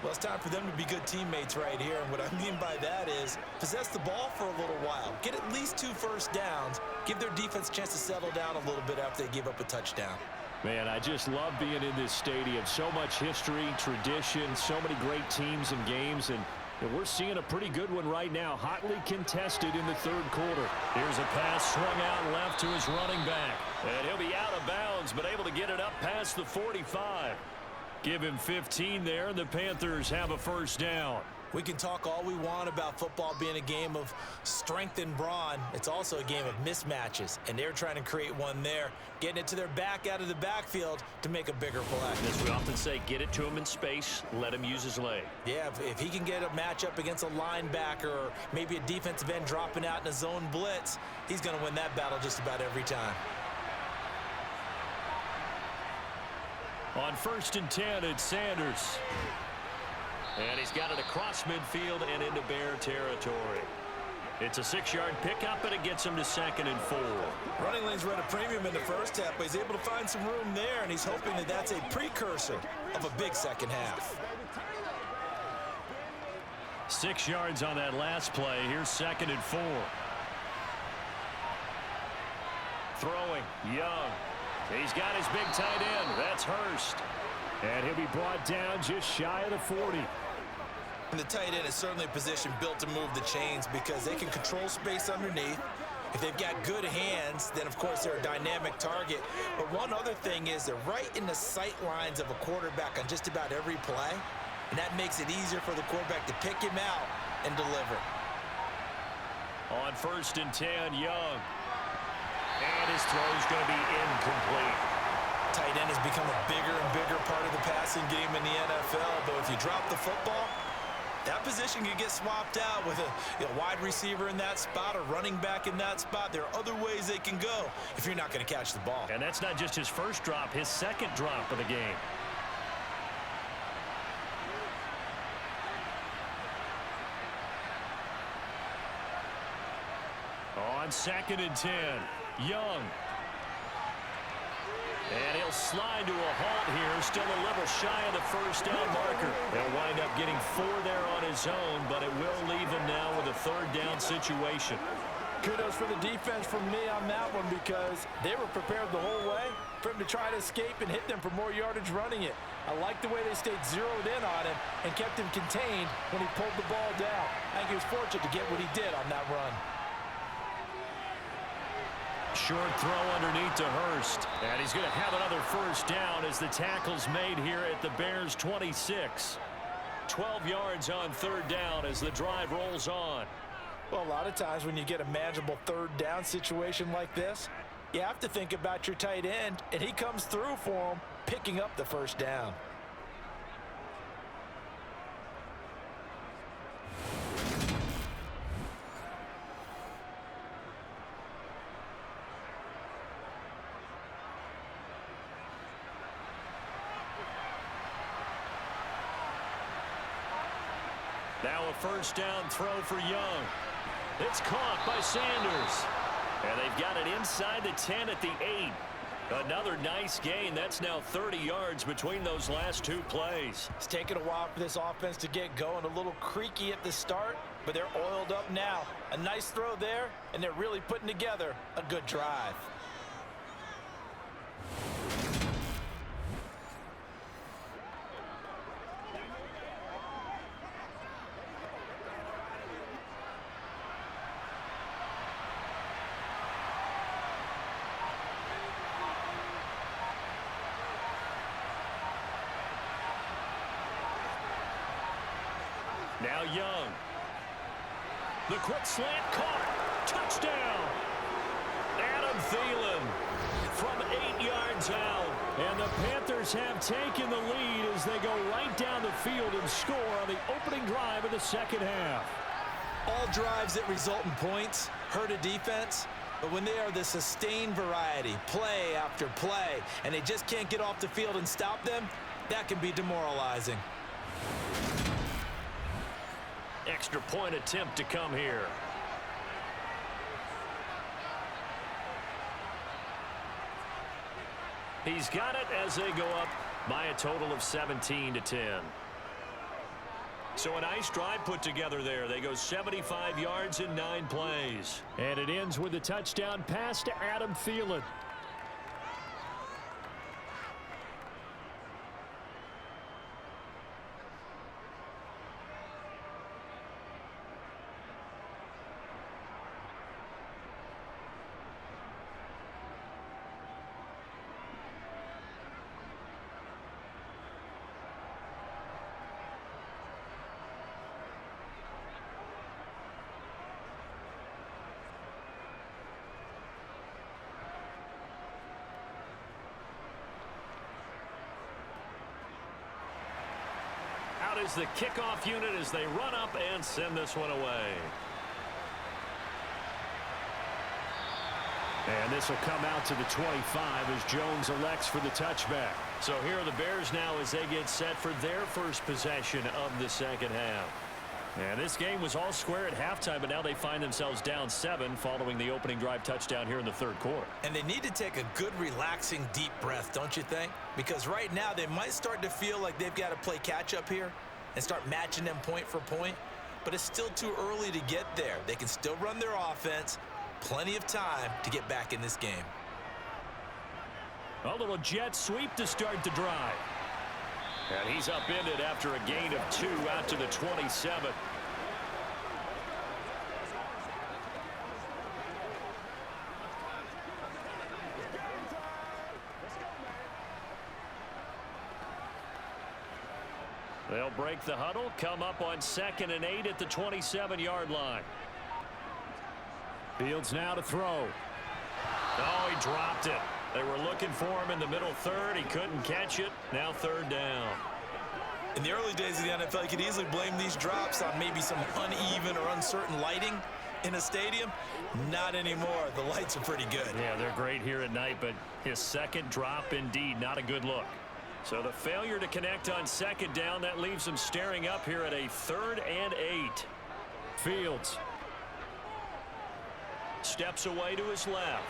Well, it's time for them to be good teammates right here. And what I mean by that is possess the ball for a little while. Get at least 2 first downs. Give their defense a chance to settle down a little bit after they give up a touchdown. Man, I just love being in this stadium. So much history, tradition, so many great teams and games. And And we're seeing a pretty good one right now, hotly contested in the third quarter. Here's a pass swung out left to his running back. And he'll be out of bounds, but able to get it up past the 45. Give him 15 there, and the Panthers have a first down. We can talk all we want about football being a game of strength and brawn. It's also a game of mismatches, and they're trying to create one there, getting it to their back out of the backfield to make a bigger play. As we often say, get it to him in space, let him use his leg. Yeah, if he can get a matchup against a linebacker or maybe a defensive end dropping out in a zone blitz, he's going to win that battle just about every time. On 1st and 10, it's Sanders. And he's got it across midfield and into Bear territory. It's a 6-yard pickup, and it gets him to 2nd and 4. Running lanes run a premium in the first half, but he's able to find some room there, and he's hoping that that's a precursor of a big second half. 6 yards on that last play. Here's 2nd and 4. Throwing, Young. He's got his big tight end. That's Hurst. And he'll be brought down just shy of the 40. And the tight end is certainly a position built to move the chains because they can control space underneath. If they've got good hands, then of course they're a dynamic target. But one other thing is they're right in the sight lines of a quarterback on just about every play. And that makes it easier for the quarterback to pick him out and deliver. On 1st and 10, Young. And his throw's going to be incomplete. Tight end has become a bigger and bigger part of the passing game in the NFL. But if you drop the football, that position can get swapped out with a wide receiver in that spot, a running back in that spot. There are other ways they can go if you're not going to catch the ball. And that's not just his first drop, his second drop of the game. On 2nd and 10, Young. And he'll slide to a halt here, still a little shy of the first down marker. They'll wind up getting 4 there on his own, but it will leave him now with a 3rd down situation. Kudos for the defense from me on that one because they were prepared the whole way for him to try to escape and hit them for more yardage running it. I like the way they stayed zeroed in on him and kept him contained when he pulled the ball down. I think he was fortunate to get what he did on that run. Short throw underneath to Hurst. And he's going to have another first down as the tackle's made here at the Bears' 26. 12 yards on 3rd down as the drive rolls on. Well, a lot of times when you get a manageable 3rd down situation like this, you have to think about your tight end, and he comes through for him, picking up the first down. Now a first down throw for Young. It's caught by Sanders. And they've got it inside the 10 at the 8. Another nice gain. That's now 30 yards between those last 2 plays. It's taken a while for this offense to get going. A little creaky at the start, but they're oiled up now. A nice throw there, and they're really putting together a good drive. Now Young. The quick slant caught. Touchdown. Adam Thielen from 8 yards out. And the Panthers have taken the lead as they go right down the field and score on the opening drive of the second half. All drives that result in points hurt a defense, but when they are the sustained variety, play after play, and they just can't get off the field and stop them, that can be demoralizing. Extra point attempt to come here. He's got it as they go up by a total of 17-10. So a nice drive put together there. They go 75 yards in 9 plays. And it ends with a touchdown pass to Adam Thielen. is the kickoff unit as they run up and send this one away. And this will come out to the 25 as Jones elects for the touchback. So here are the Bears now as they get set for their first possession of the second half. And this game was all square at halftime, but now they find themselves down 7 following the opening drive touchdown here in the third quarter. And they need to take a good, relaxing, deep breath, don't you think? Because right now they might start to feel like they've got to play catch-up here and start matching them point for point. But it's still too early to get there. They can still run their offense. Plenty of time to get back in this game. A little jet sweep to start the drive. And he's upended after a gain of 2 out to the 27. They'll break the huddle, come up on 2nd and 8 at the 27-yard line. Fields now to throw. Oh, he dropped it. They were looking for him in the middle third. He couldn't catch it. Now 3rd down. In the early days of the NFL, you could easily blame these drops on maybe some uneven or uncertain lighting in a stadium. Not anymore. The lights are pretty good. Yeah, they're great here at night, but his second drop, indeed, not a good look. So the failure to connect on 2nd down, that leaves him staring up here at a 3rd and 8. Fields steps away to his left.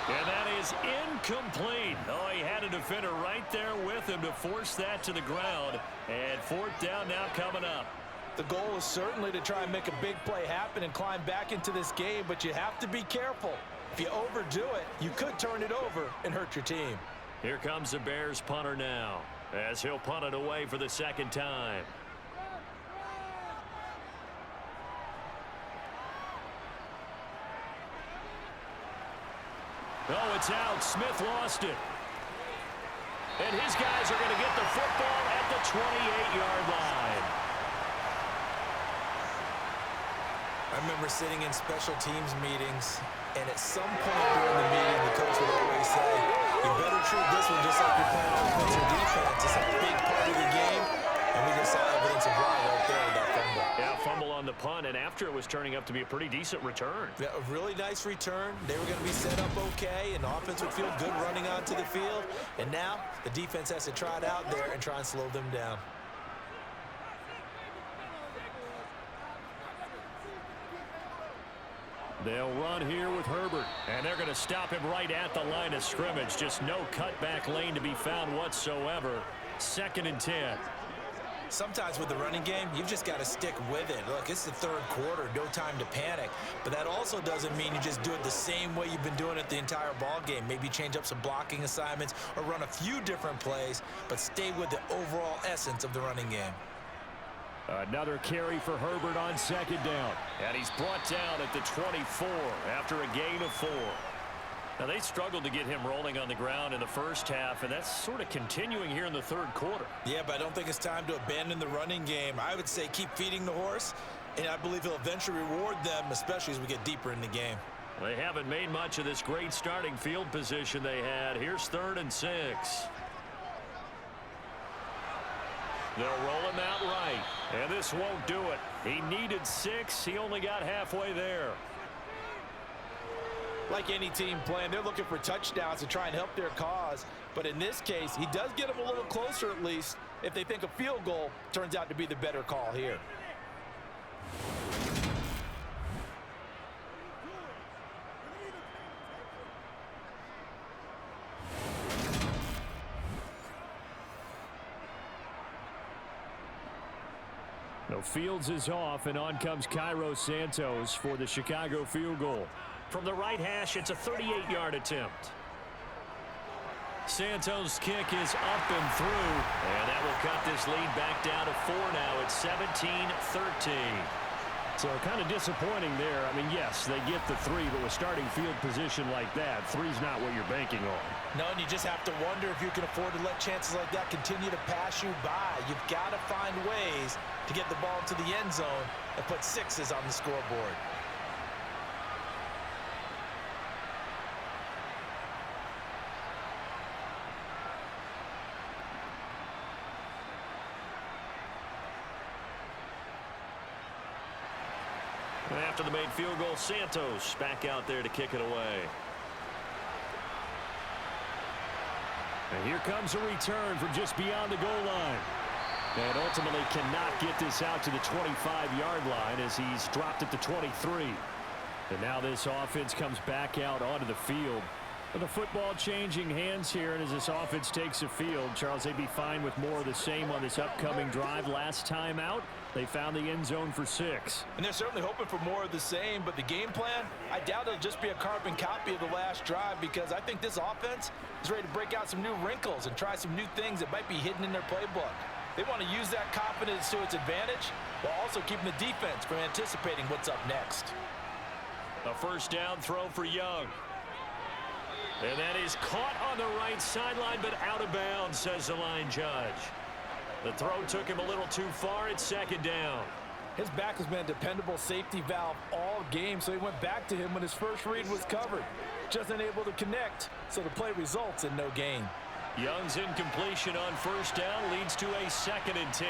And that is incomplete. Oh, he had a defender right there with him to force that to the ground. And 4th down now coming up. The goal is certainly to try and make a big play happen and climb back into this game, but you have to be careful. If you overdo it, you could turn it over and hurt your team. Here comes the Bears punter now as he'll punt it away for the 2nd time. Oh, it's out. Smith lost it. And his guys are going to get the football at the 28-yard line. I remember sitting in special teams meetings, and at some point during the meeting, the coach would always say, you better treat this one just like you're playing offense or defense. It's a big part of the game, and we just saw evidence of why right there with that fumble. Yeah, fumble on the punt, and after it was turning up to be a pretty decent return. Yeah, a really nice return. They were going to be set up okay, and the offense would feel good running onto the field. And now the defense has to try it out there and try and slow them down. They'll run here with Herbert, and they're going to stop him right at the line of scrimmage. Just no cutback lane to be found whatsoever. 2nd and 10. Sometimes with the running game, you've just got to stick with it. Look, it's the 3rd quarter, no time to panic. But that also doesn't mean you just do it the same way you've been doing it the entire ball game. Maybe change up some blocking assignments or run a few different plays, but stay with the overall essence of the running game. Another carry for Herbert on 2nd down. And he's brought down at the 24 after a gain of 4. Now, they struggled to get him rolling on the ground in the first half, and that's sort of continuing here in the 3rd quarter. Yeah, but I don't think it's time to abandon the running game. I would say keep feeding the horse, and I believe he'll eventually reward them, especially as we get deeper in the game. They haven't made much of this great starting field position they had. Here's 3rd and 6. They'll roll him out right, and this won't do it. He needed 6. He only got halfway there. Like any team playing, they're looking for touchdowns to try and help their cause. But in this case, he does get them a little closer at least if they think a field goal turns out to be the better call here. No, Fields is off, and on comes Cairo Santos for the Chicago field goal. From the right hash, it's a 38-yard attempt. Santos' kick is up and through, and that will cut this lead back down to 4 now. It's 17-13. So kind of disappointing there. I mean, yes, they get the 3, but with starting field position like that, 3's not what you're banking on. No, and you just have to wonder if you can afford to let chances like that continue to pass you by. You've got to find ways to get the ball to the end zone and put 6s on the scoreboard. And after the made field goal, Santos back out there to kick it away. And here comes a return from just beyond the goal line. And ultimately cannot get this out to the 25-yard line as he's dropped at the 23. And now this offense comes back out onto the field. With the football changing hands here, and as this offense takes the field, Charles, they'd be fine with more of the same on this upcoming drive. Last time out, they found the end zone for 6. And they're certainly hoping for more of the same, but the game plan, I doubt it'll just be a carbon copy of the last drive, because I think this offense is ready to break out some new wrinkles and try some new things that might be hidden in their playbook. They want to use that confidence to its advantage while also keeping the defense from anticipating what's up next. A first down throw for Young. And that is caught on the right sideline, but out of bounds, says the line judge. The throw took him a little too far. It's second down. His back has been a dependable safety valve all game, so he went back to him when his first read was covered. Just unable to connect, so the play results in no gain. Young's incompletion on first down leads to a 2nd and 10.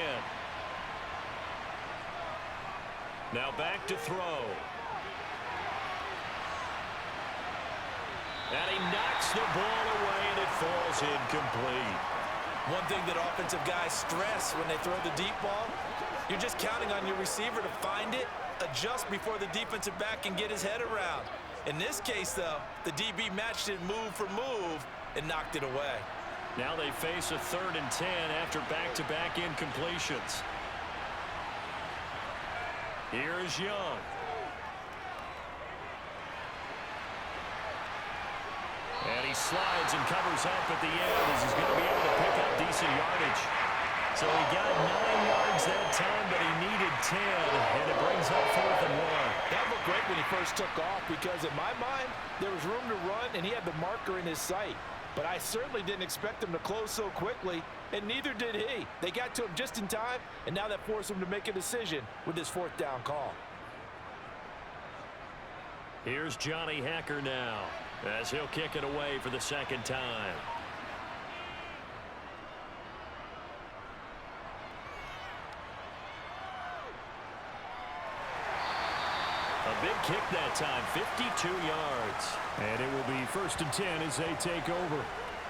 Now back to throw. And he knocks the ball away, and it falls incomplete. One thing that offensive guys stress when they throw the deep ball, you're just counting on your receiver to find it, adjust before the defensive back can get his head around. In this case, though, the DB matched it move for move and knocked it away. Now they face a 3rd and 10 after back-to-back incompletions. Here's Young. And he slides and covers up at the end as he's going to be able to pick up decent yardage. So he got 9 yards that time, but he needed 10, and it brings up 4th and 1. That looked great when he first took off, because in my mind, there was room to run, and he had the marker in his sight. But I certainly didn't expect him to close so quickly, and neither did he. They got to him just in time, and now that forced him to make a decision with his 4th down call. Here's Johnny Hacker now, as he'll kick it away for the 2nd time. A big kick that time, 52 yards. And it will be 1st and 10 as they take over.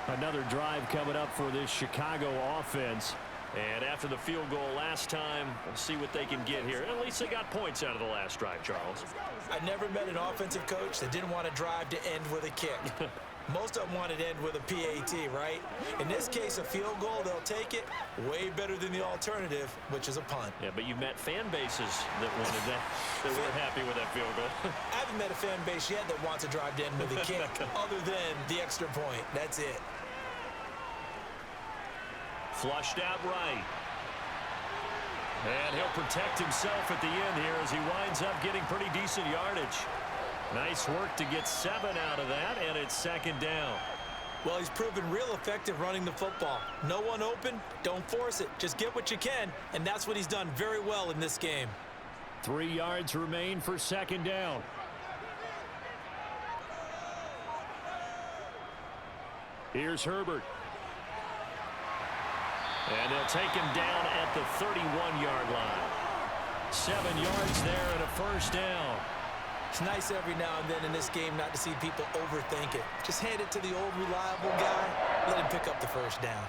Another drive coming up for this Chicago offense. And after the field goal last time, we'll see what they can get here. At least they got points out of the last drive, Charles. I never met an offensive coach that didn't want a drive to end with a kick. Most of them wanted to end with a PAT, right? In this case, a field goal, they'll take it. Way better than the alternative, which is a punt. Yeah, but you've met fan bases that wanted that, that weren't happy with that field goal. I haven't met a fan base yet that wants a drive to end with a kick, other than the extra point. That's it. Flushed out right. And he'll protect himself at the end here as he winds up getting pretty decent yardage. Nice work to get 7 out of that, and it's 2nd down. Well, he's proven real effective running the football. No one open, don't force it. Just get what you can, and that's what he's done very well in this game. 3 yards remain for 2nd down. Here's Herbert. And they'll take him down at the 31-yard line. 7 yards there and a 1st down. It's nice every now and then in this game not to see people overthink it. Just hand it to the old reliable guy, let him pick up the 1st down.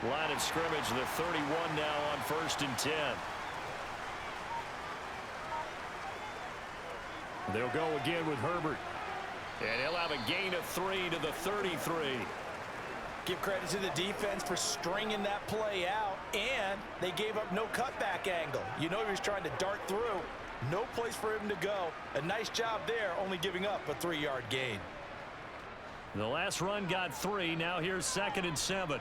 Line of scrimmage, the 31 now on 1st and 10. They'll go again with Herbert. And he'll have a gain of 3 to the 33. Give credit to the defense for stringing that play out, and they gave up no cutback angle. You know he was trying to dart through. No place for him to go. A nice job there, only giving up a 3-yard gain. The last run got 3. Now here's 2nd and 7.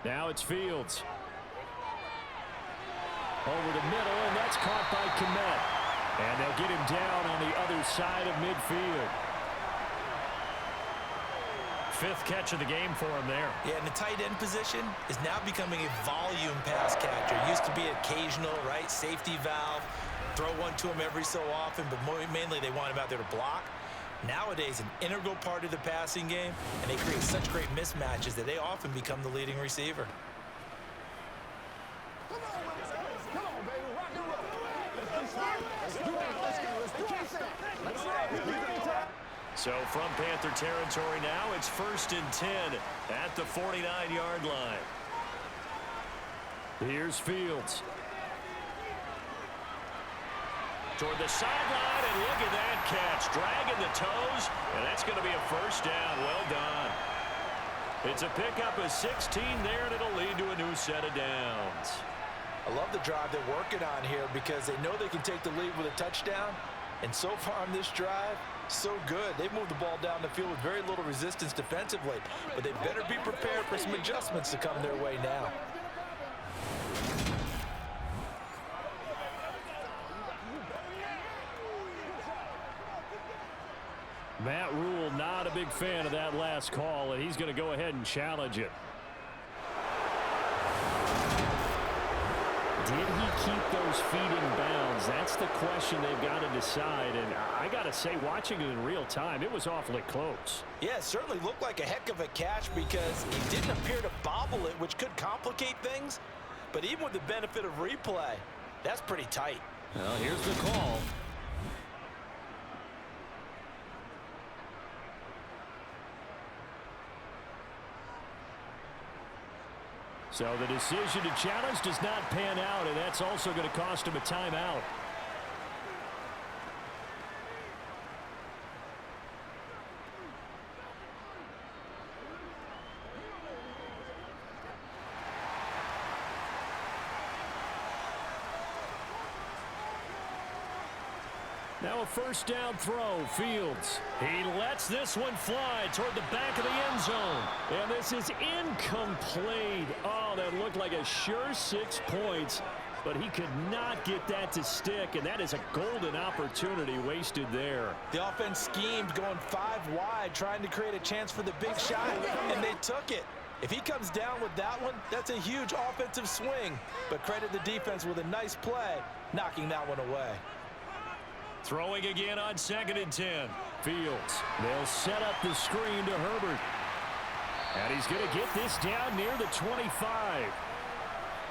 Now it's Fields. Over the middle, and that's caught by Kmet. And they'll get him down on the other side of midfield. fifth catch of the game for him there. Yeah, and the tight end position is now becoming a volume pass catcher. It used to be occasional, right, safety valve, throw one to him every so often, but mainly they want him out there to block. Nowadays, an integral part of the passing game, and they create such great mismatches that they often become the leading receiver. Come on, baby. Rock and roll. Let's do it. So from Panther territory now, it's 1st and 10 at the 49-yard line. Here's Fields. Toward the sideline, and look at that catch. Dragging the toes, and that's going to be a first down. Well done. It's a pickup of 16 there, and it'll lead to a new set of downs. I love the drive they're working on here because they know they can take the lead with a touchdown. And so far on this drive, so good. They've moved the ball down the field with very little resistance defensively. But they better be prepared for some adjustments to come their way now. Matt Rule not a big fan of that last call, and he's going to go ahead and challenge it. Did he keep those feet in bounds? That's the question they've got to decide. And I got to say, watching it in real time, it was awfully close. Yeah, it certainly looked like a heck of a catch because he didn't appear to bobble it, which could complicate things. But even with the benefit of replay, that's pretty tight. Well, here's the call. So the decision to challenge does not pan out, and that's also going to cost him a timeout. Now a first down throw, Fields. He lets this one fly toward the back of the end zone. And this is incomplete. Oh, that looked like a sure 6 points, but he could not get that to stick, and that is a golden opportunity wasted there. The offense schemed going 5 wide, trying to create a chance for the big shot, and they took it. If he comes down with that one, that's a huge offensive swing. But credit the defense with a nice play, knocking that one away. Throwing again on 2nd and 10. Fields. They'll set up the screen to Herbert. And he's going to get this down near the 25.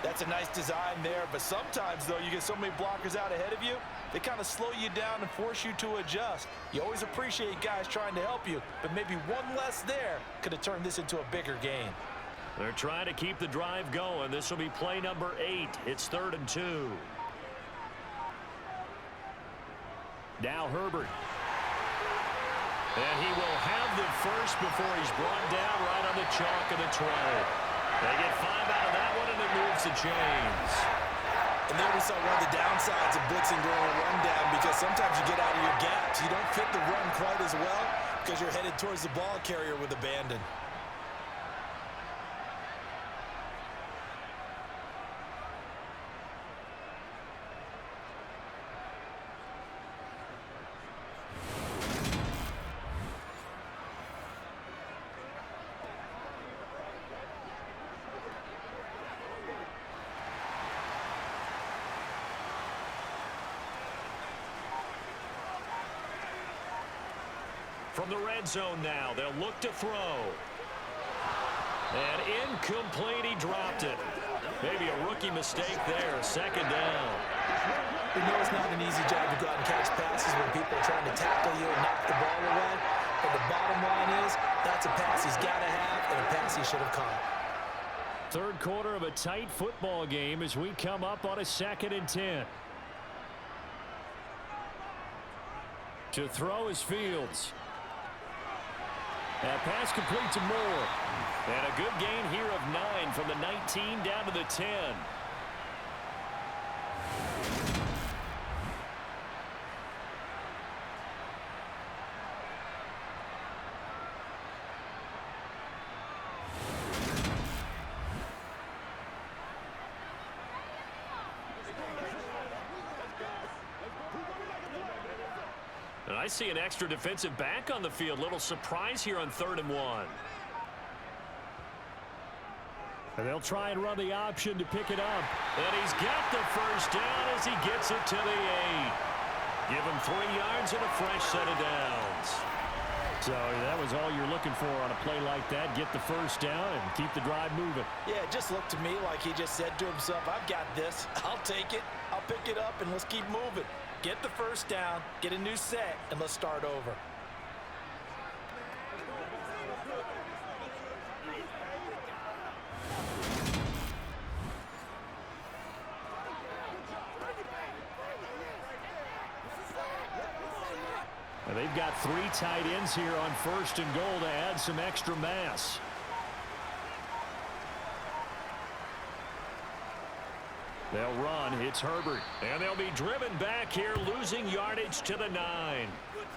That's a nice design there, but sometimes, though, you get so many blockers out ahead of you, they kind of slow you down and force you to adjust. You always appreciate guys trying to help you, but maybe one less there could have turned this into a bigger gain. They're trying to keep the drive going. This will be play number 8. It's 3rd and 2. Now Herbert. And he will have the first before he's brought down right on the chalk of the 20. They get 5 out of that one, and it moves the chains. And there we saw one of the downsides of blitzing during a rundown, because sometimes you get out of your gaps. You don't fit the run quite as well because you're headed towards the ball carrier with abandon. From the red zone now, they'll look to throw. And incomplete, he dropped it. Maybe a rookie mistake there, 2nd down. We know it's not an easy job to go out and catch passes when people are trying to tackle you and knock the ball away. But the bottom line is, that's a pass he's got to have and a pass he should have caught. Third quarter of a tight football game as we come up on a 2nd and 10. To throw is Fields. That pass complete to Moore. And a good gain here of 9 from the 19 down to the 10. And I see an extra defensive back on the field. Little surprise here on 3rd and 1. And they'll try and run the option to pick it up. And he's got the first down as he gets it to the 8. Give him 3 yards and a fresh set of downs. So that was all you're looking for on a play like that. Get the first down and keep the drive moving. Yeah, it just looked to me like he just said to himself, I've got this. I'll take it. I'll pick it up, and let's keep moving. Get the first down, get a new set, and let's start over. And they've got 3 tight ends here on 1st and goal to add some extra mass. They'll run. It's Herbert. And they'll be driven back here, losing yardage to the 9.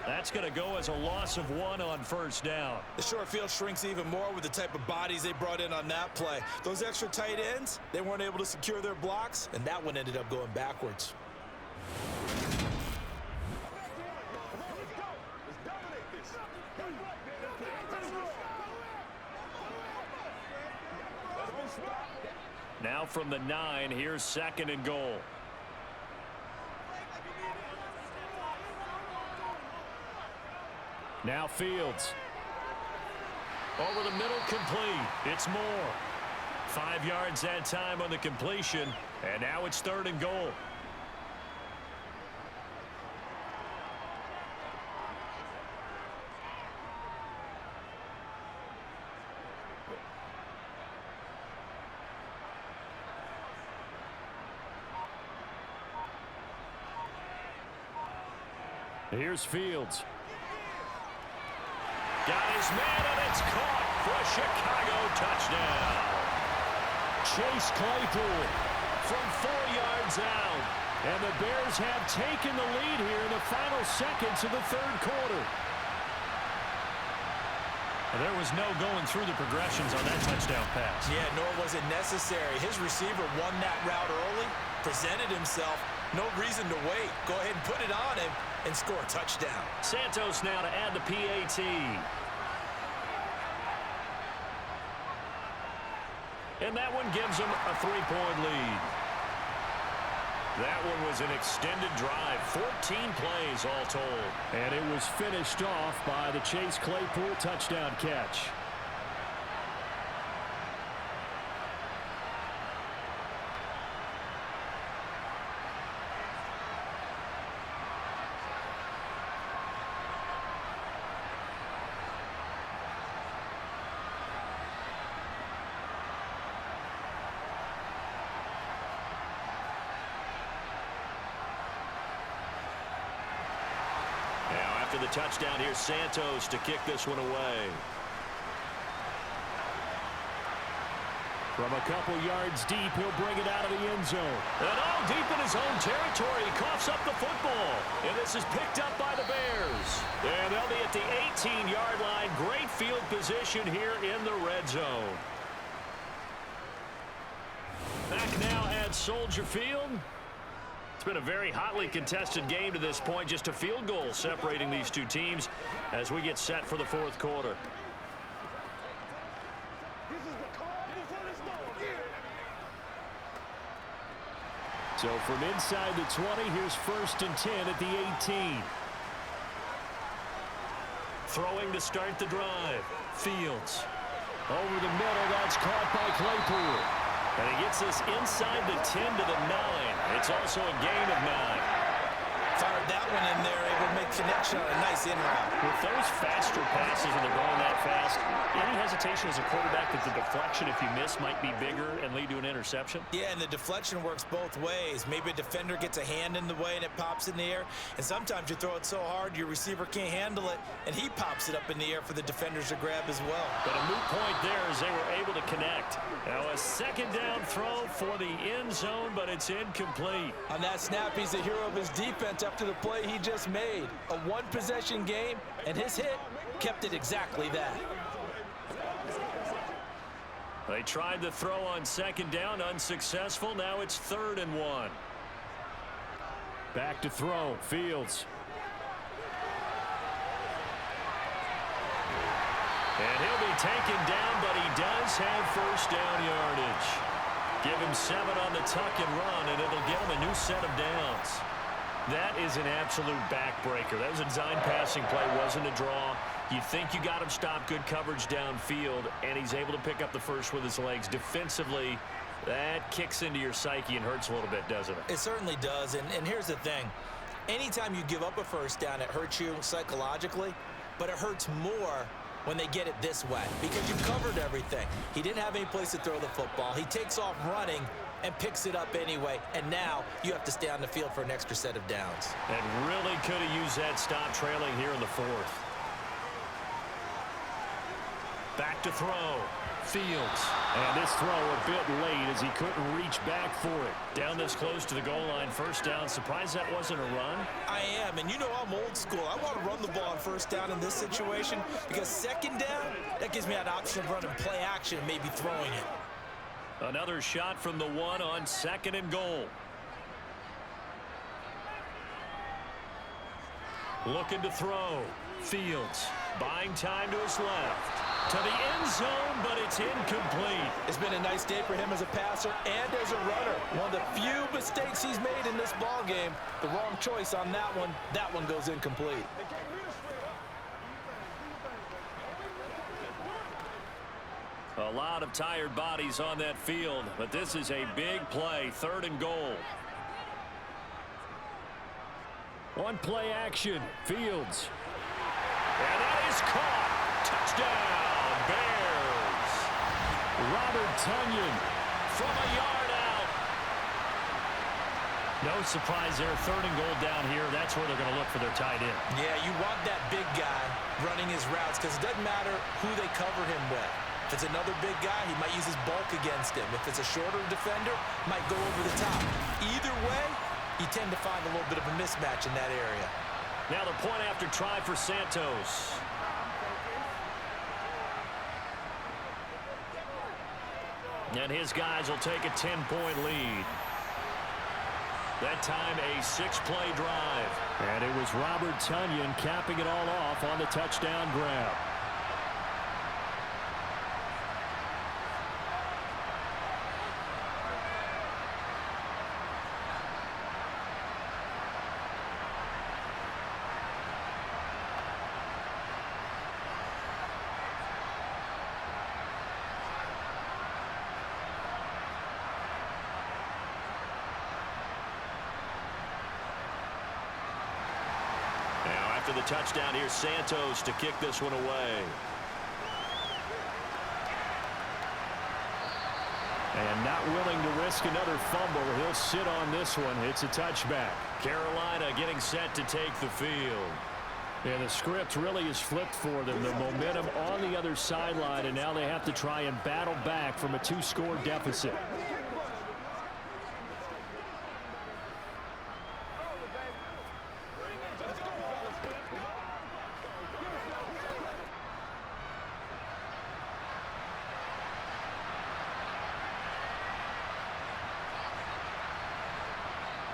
That's going to go as a loss of 1 on 1st down. The short field shrinks even more with the type of bodies they brought in on that play. Those extra tight ends, they weren't able to secure their blocks, and that one ended up going backwards. Now from the 9, here's 2nd and goal. Now Fields. Over the middle, complete. It's Moore. 5 yards that time on the completion, and now it's 3rd and goal. Here's Fields. Got his man, and it's caught for a Chicago touchdown. Chase Claypool from 4 yards out. And the Bears have taken the lead here in the final seconds of the 3rd quarter. There was no going through the progressions on that touchdown pass. Yeah, nor was it necessary. His receiver won that route early, presented himself. No reason to wait. Go ahead and put it on him and score a touchdown. Santos now to add the PAT. And that one gives them a 3-point lead. That one was an extended drive, 14 plays all told. And it was finished off by the Chase Claypool touchdown catch. After the touchdown, here's Santos to kick this one away. From a couple yards deep, he'll bring it out of the end zone. And all deep in his own territory, he coughs up the football. And this is picked up by the Bears. And they'll be at the 18-yard line. Great field position here in the red zone. Back now at Soldier Field. It's been a very hotly contested game to this point. Just a field goal separating these two teams as we get set for the 4th quarter. So from inside the 20, here's 1st and 10 at the 18. Throwing to start the drive. Fields. Over the middle, that's caught by Claypool. And he gets this inside the 10 to the 9. It's also a gain of 9. Fired that one in there, able to make connection on a nice in route. With those faster passes when they're going that fast, any hesitation as a quarterback that the deflection, if you miss, might be bigger and lead to an interception? Yeah, and the deflection works both ways. Maybe a defender gets a hand in the way and it pops in the air. And sometimes you throw it so hard your receiver can't handle it, and he pops it up in the air for the defenders to grab as well. But a moot point there as they were able to connect. Now a 2nd down throw for the end zone, but it's incomplete. On that snap, he's the hero of his defense after the play he just made. A one-possession game, and his hit kept it exactly that. They tried the throw on 2nd down, unsuccessful. Now it's 3rd and 1. Back to throw, Fields. And he'll be taken down, but he does have first down yardage. Give him 7 on the tuck and run, and it'll get him a new set of downs. That is an absolute backbreaker. That was a design passing play, wasn't a draw. You think you got him stopped, good coverage downfield, and he's able to pick up the first with his legs. Defensively, that kicks into your psyche and hurts a little bit, doesn't it? It certainly does, and here's the thing. Anytime you give up a first down, it hurts you psychologically, but it hurts more when they get it this way because you've covered everything. He didn't have any place to throw the football. He takes off running and picks it up anyway, and now you have to stay on the field for an extra set of downs. And really could have used that stop trailing here in the fourth. Back to throw. Fields. And this throw a bit late as he couldn't reach back for it. Down this close to the goal line, first down. Surprised that wasn't a run? I am, and you know I'm old school. I want to run the ball on first down in this situation because second down, that gives me an option of running play action and maybe throwing it. Another shot from the 1 on 2nd and goal. Looking to throw. Fields buying time to his left. To the end zone, but it's incomplete. It's been a nice day for him as a passer and as a runner. One of the few mistakes he's made in this ball game. The wrong choice on that one. That one goes incomplete. A lot of tired bodies on that field, but this is a big play. 3rd and goal. One play action. Fields. And that is caught. Touchdown, Bears. Robert Tonyan from a yard out. No surprise there. 3rd and goal down here. That's where they're going to look for their tight end. Yeah, you want that big guy running his routes because it doesn't matter who they cover him with. If it's another big guy, he might use his bulk against him. If it's a shorter defender, might go over the top. Either way, you tend to find a little bit of a mismatch in that area. Now the point after try for Santos. And his guys will take a 10-point lead. That time a 6-play drive. And it was Robert Tonyan capping it all off on the touchdown grab. After the touchdown, here's Santos to kick this one away. And not willing to risk another fumble. He'll sit on this one. It's a touchback. Carolina getting set to take the field. And the script really is flipped for them. The momentum on the other sideline, and now they have to try and battle back from a 2-score deficit.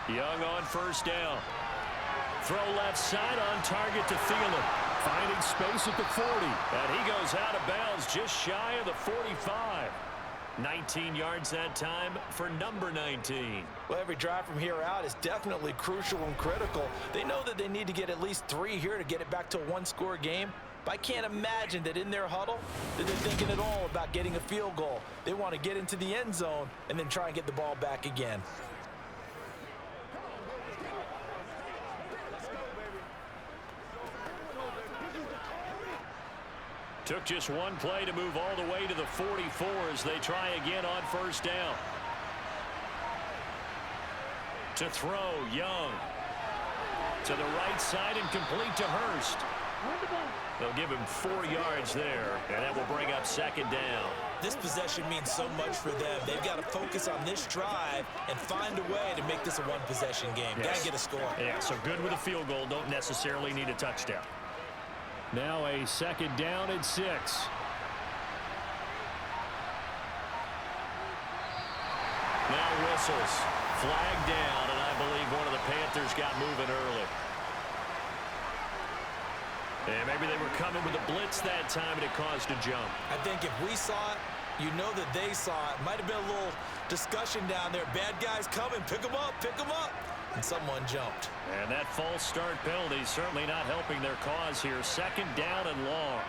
Young on first down. Throw left side on target to Thielen. Finding space at the 40. And he goes out of bounds just shy of the 45. 19 yards that time for number 19. Well, every drive from here out is definitely crucial and critical. They know that they need to get at least 3 here to get it back to a 1-score game. But I can't imagine that in their huddle that they're thinking at all about getting a field goal. They want to get into the end zone and then try and get the ball back again. Took just one play to move all the way to the 44 as they try again on first down. To throw, Young. To the right side and complete to Hurst. They'll give him 4 yards there, and that will bring up 2nd down. This possession means so much for them. They've got to focus on this drive and find a way to make this a one-possession game. Yes. Got to get a score. Yeah, so good with a field goal. Don't necessarily need a touchdown. Now a 2nd down and 6. Now whistles. Flag down, and I believe one of the Panthers got moving early. And maybe they were coming with a blitz that time, and it caused a jump. I think if we saw it, you know that they saw it. Might have been a little discussion down there. Bad guys coming. Pick them up. Pick them up. And someone jumped. And that false start penalty certainly not helping their cause here. Second down and long.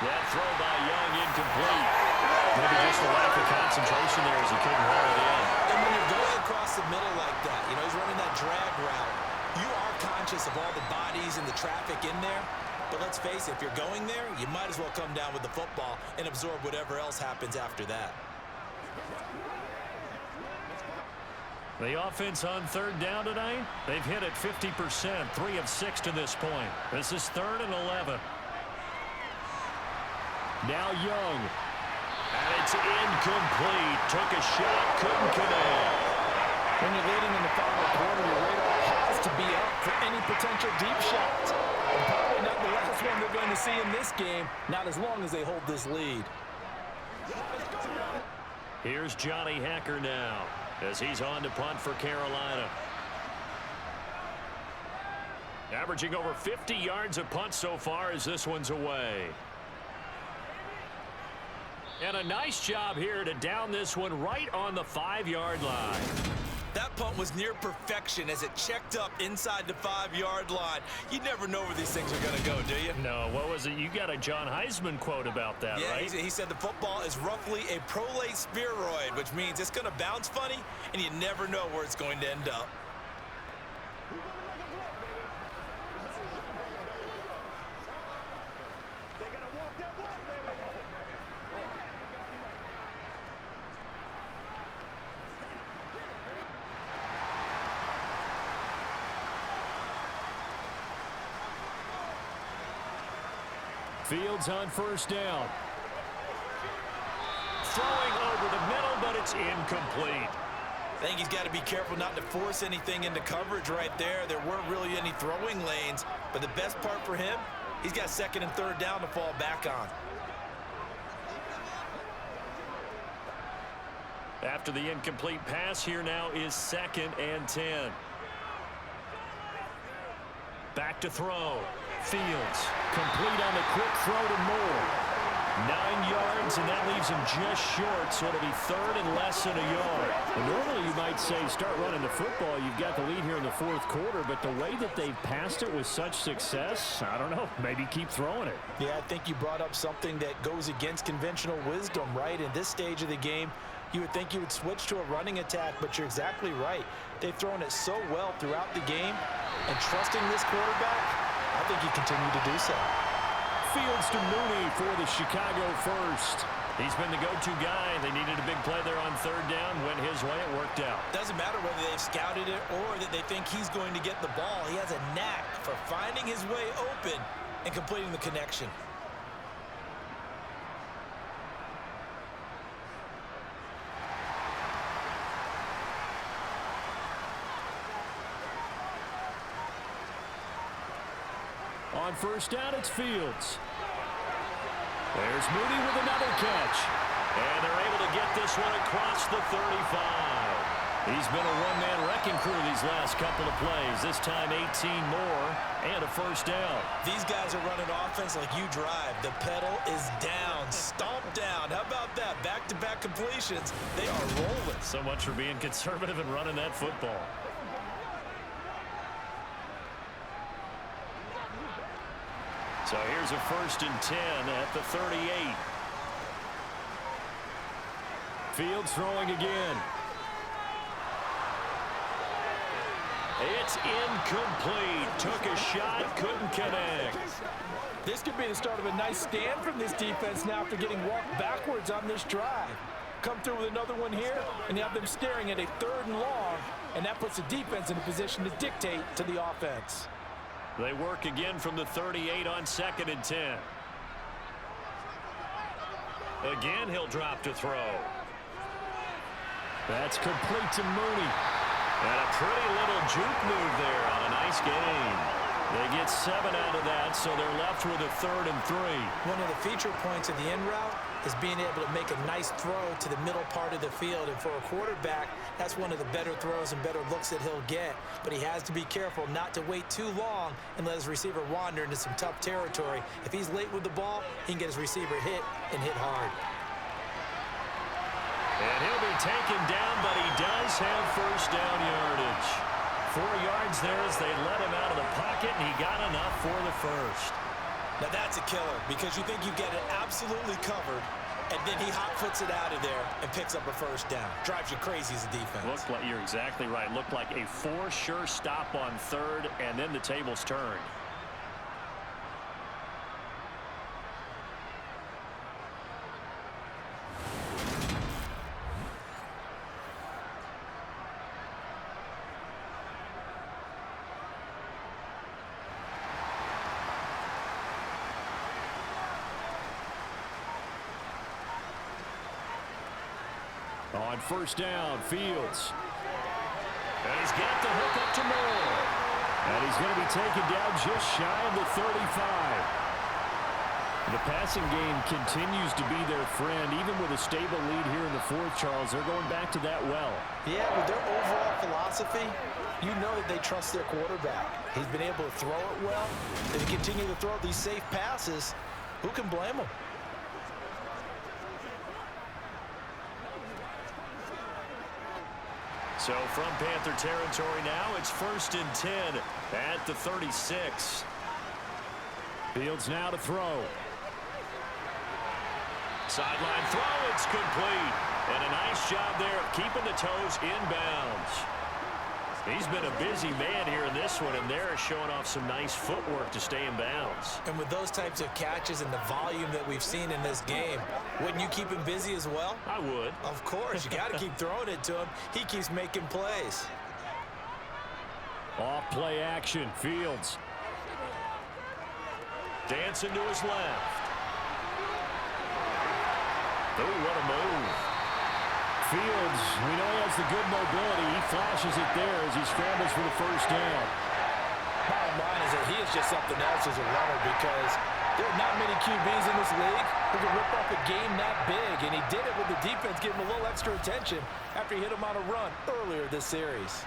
That throw by Young incomplete. Maybe just a lack of concentration there as he couldn't haul it in. And when you're going across the middle like that, you know, he's running that drag route, you are conscious of all the bodies and the traffic in there. But let's face it, if you're going there, you might as well come down with the football and absorb whatever else happens after that. The offense on third down tonight, they've hit it 50%, 3 of 6 to this point. This is 3rd and 11. Now Young. And it's incomplete. Took a shot, couldn't connect. When you're leading in the final quarter, your radar has to be up for any potential deep shots. And probably not the last one they're going to see in this game, not as long as they hold this lead. Here's Johnny Hacker now as he's on to punt for Carolina. Averaging over 50 yards a punt so far as this one's away. And a nice job here to down this one right on the 5-yard line. That punt was near perfection as it checked up inside the 5-yard line. You never know where these things are going to go, do you? No, what was it? You got a John Heisman quote about that, yeah, right? He said the football is roughly a prolate spheroid, which means it's going to bounce funny, and you never know where it's going to end up. Fields on first down. Throwing over the middle, but it's incomplete. I think he's got to be careful not to force anything into coverage right there. There weren't really any throwing lanes, but the best part for him, he's got 2nd and 3rd down to fall back on. After the incomplete pass, here now is 2nd and 10. Back to throw. Fields complete on the quick throw to Moore. 9 yards, and that leaves him just short, so it'll be 3rd and less than a yard. And normally you might say start running the football. You've got the lead here in the 4th quarter, but the way that they've passed it with such success, I don't know, maybe keep throwing it. Yeah, I think you brought up something that goes against conventional wisdom, right? In this stage of the game, you would think you would switch to a running attack, but you're exactly right. They've thrown it so well throughout the game, and trusting this quarterback, I think you continue to do so. Fields to Mooney for the Chicago first. He's been the go-to guy. They needed a big play there on 3rd down. Went his way. It worked out. Doesn't matter whether they've scouted it or that they think he's going to get the ball. He has a knack for finding his way open and completing the connection. On first down, it's Fields. There's Mooney with another catch. And they're able to get this one across the 35. He's been a one-man wrecking crew these last couple of plays. This time 18 more and a first down. These guys are running offense like you drive. The pedal is down, stomped down. How about that? Back-to-back completions. They are rolling. So much for being conservative and running that football. So here's a 1st and 10 at the 38. Fields throwing again. It's incomplete. Took a shot, couldn't connect. This could be the start of a nice stand from this defense now after getting walked backwards on this drive. Come through with another one here, and you have them staring at a 3rd and long, and that puts the defense in a position to dictate to the offense. They work again from the 38 on 2nd and 10. Again, he'll drop to throw. That's complete to Mooney. And a pretty little juke move there on a nice gain. They get 7 out of that, so they're left with a 3rd and 3. One of the feature points of the end route is being able to make a nice throw to the middle part of the field. And for a quarterback, that's one of the better throws and better looks that he'll get. But he has to be careful not to wait too long and let his receiver wander into some tough territory. If he's late with the ball, he can get his receiver hit and hit hard. And he'll be taken down, but he does have first down yardage. 4 yards there as they let him out of the pocket, and he got enough for the first. Now that's a killer because you think you get it absolutely covered, and then he hot-foots it out of there and picks up a first down. Drives you crazy as a defense. Looked like, you're exactly right. Looked like a for sure stop on third, and then the tables turned. On first down, Fields. And he's got the hook up to Moore. And he's going to be taken down just shy of the 35. The passing game continues to be their friend. Even with a stable lead here in the fourth, Charles, they're going back to that well. Yeah, with their overall philosophy, you know that they trust their quarterback. He's been able to throw it well. If he continue to throw these safe passes, who can blame him? So from Panther territory now, it's 1st and 10 at the 36. Fields now to throw. Sideline throw, it's complete. And a nice job there of keeping the toes inbounds. He's been a busy man here in this one, and they're showing off some nice footwork to stay in bounds. And with those types of catches and the volume that we've seen in this game, wouldn't you keep him busy as well? I would. Of course. You got to keep throwing it to him. He keeps making plays. Off play action, Fields. Dancing to his left. Oh, what a move. Fields, we know he has the good mobility. He flashes it there as he scrambles for the first down. Bottom line is that he is just something else as a runner because there are not many QBs in this league who can rip up a game that big, and he did it with the defense giving him a little extra attention after he hit him on a run earlier this series.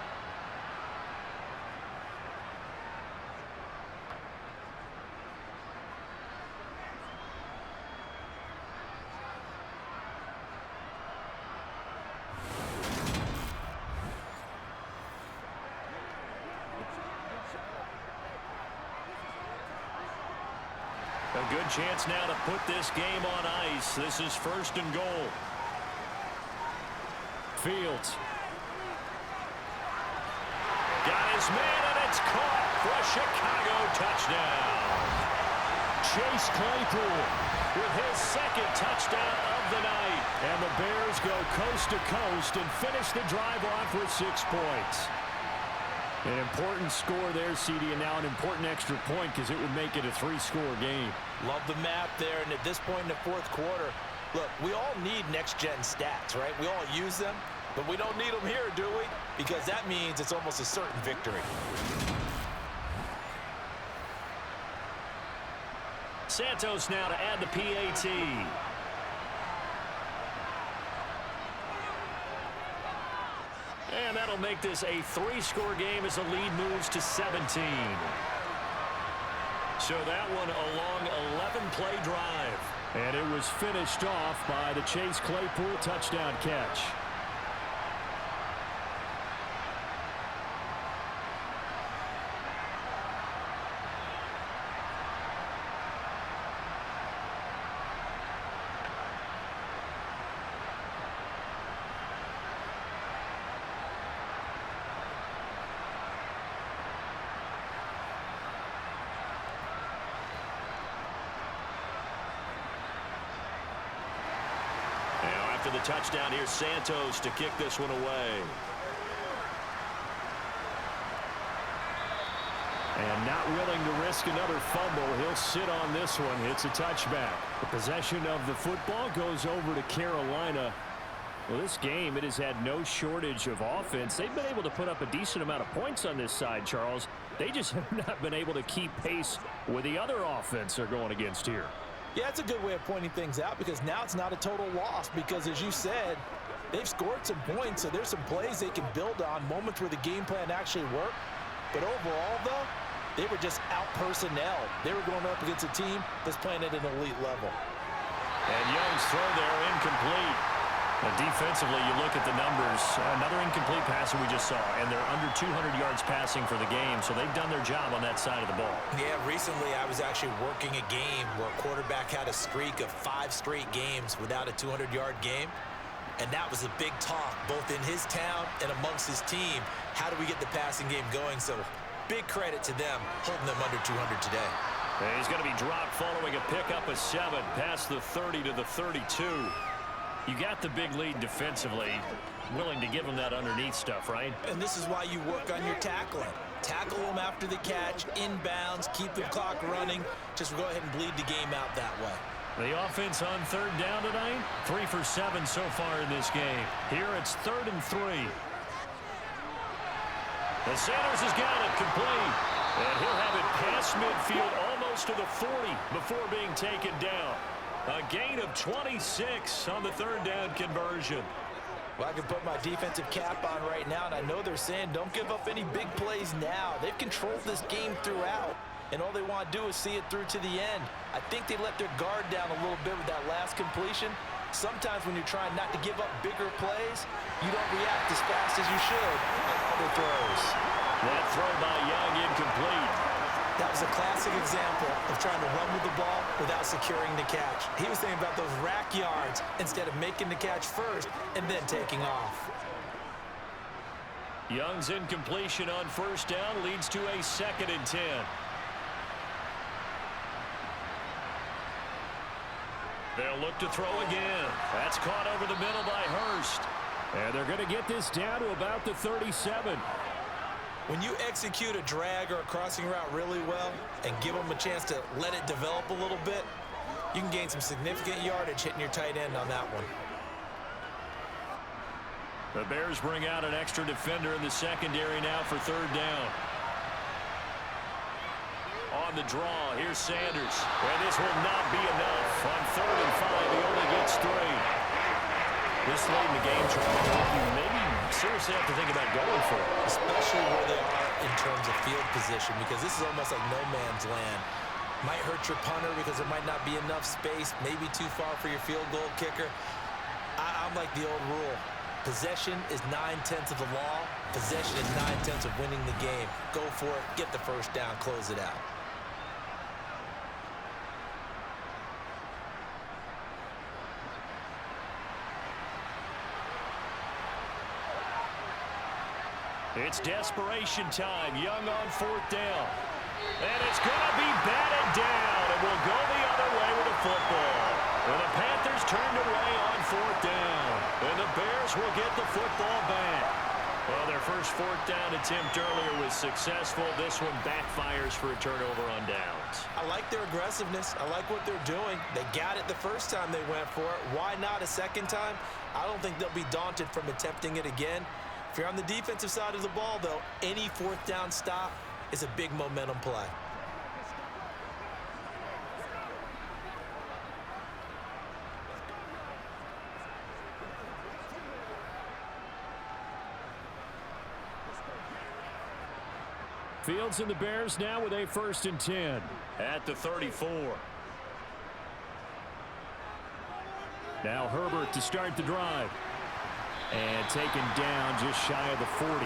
A good chance now to put this game on ice. This is 1st and goal. Fields. Got his man, and it's caught for a Chicago touchdown. Chase Claypool With his second touchdown of the night. And the Bears go coast to coast and finish the drive off with 6 points. An important score there, CD, and now an important extra point because it would make it a 3-score game. Love the map there, and at this point in the fourth quarter, look, we all need next-gen stats, right? We all use them, but we don't need them here, do we? Because that means it's almost a certain victory. Santos now to add the PAT. And that'll make this a 3-score game as the lead moves to 17. So that one a long 11-play drive. And it was finished off by the Chase Claypool touchdown catch. After the touchdown, here's Santos to kick this one away. And not willing to risk another fumble, he'll sit on this one. It's a touchback. The possession of the football goes over to Carolina. Well, this game, it has had no shortage of offense. They've been able to put up a decent amount of points on this side, Charles. They just have not been able to keep pace with the other offense they're going against here. Yeah, that's a good way of pointing things out because now it's not a total loss because, as you said, they've scored some points, so there's some plays they can build on, moments where the game plan actually worked. But overall, though, they were just out-personnel. They were going up against a team that's playing at an elite level. And Young's throw there incomplete. Defensively, you look at the numbers. Another incomplete pass that we just saw, and they're under 200 yards passing for the game, so they've done their job on that side of the ball. Yeah, recently I was actually working a game where a quarterback had a streak of 5 straight games without a 200-yard game, and that was a big talk, both in his town and amongst his team. How do we get the passing game going? So big credit to them, holding them under 200 today. And he's going to be dropped following a pickup of 7 past the 30 to the 32. You got the big lead defensively, willing to give them that underneath stuff, right? And this is why you work on your tackling. Tackle them after the catch, inbounds, keep the clock running. Just go ahead and bleed the game out that way. The offense on 3rd down tonight, 3 for 7 so far in this game. Here it's 3rd and 3. And Sanders has got it complete. And he'll have it past midfield almost to the 40 before being taken down. A gain of 26 on the 3rd down conversion. Well, I can put my defensive cap on right now, and I know they're saying don't give up any big plays now. They've controlled this game throughout, and all they want to do is see it through to the end. I think they let their guard down a little bit with that last completion. Sometimes when you're trying not to give up bigger plays, you don't react as fast as you should on other throws. That throw by Young incomplete. That was a classic example of trying to run with the ball without securing the catch. He was thinking about those rack yards instead of making the catch first and then taking off. Young's incompletion on 1st down leads to a 2nd and 10. They'll look to throw again. That's caught over the middle by Hurst. And they're going to get this down to about the 37. When you execute a drag or a crossing route really well and give them a chance to let it develop a little bit, you can gain some significant yardage hitting your tight end on that one. The Bears bring out an extra defender in the secondary now for 3rd down. On the draw, here's Sanders. And this will not be enough. On 3rd and 5, he only gets 3. This late in the game, Charles, you maybe seriously have to think about going for it. Especially where they are in terms of field position, because this is almost like no man's land. Might hurt your punter because there might not be enough space, maybe too far for your field goal kicker. I'm like the old rule. Possession is 9/10 of the law. Possession is 9/10 of winning the game. Go for it, get the 1st down, close it out. It's desperation time. Young on 4th down. And it's going to be batted down. And we'll go the other way with the football. And the Panthers turned away on 4th down. And the Bears will get the football back. Well, their first 4th down attempt earlier was successful. This one backfires for a turnover on downs. I like their aggressiveness. I like what they're doing. They got it the first time they went for it. Why not a second time? I don't think they'll be daunted from attempting it again. If you're on the defensive side of the ball, though, any 4th down stop is a big momentum play. Fields and the Bears now with a 1st and 10. At the 34. Now Herbert to start the drive. And taken down just shy of the 40.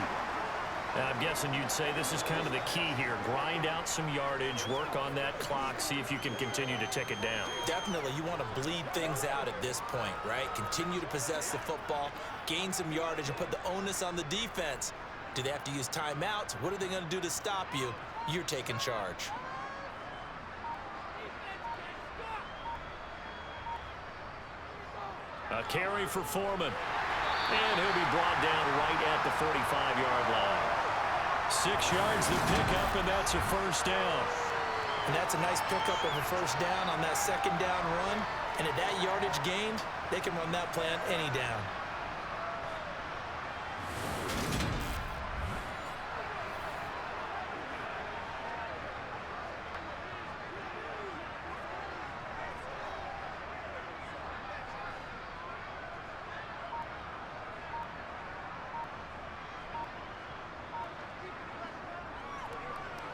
Now, I'm guessing you'd say this is kind of the key here. Grind out some yardage, work on that clock, see if you can continue to tick it down. Definitely, you want to bleed things out at this point, right? Continue to possess the football, gain some yardage, and put the onus on the defense. Do they have to use timeouts? What are they going to do to stop you? You're taking charge. A carry for Foreman. And he'll be brought down right at the 45-yard line. 6 yards to pick up, and that's a 1st down. And that's a nice pickup of a 1st down on that 2nd down run. And at that yardage gained, they can run that play on any down.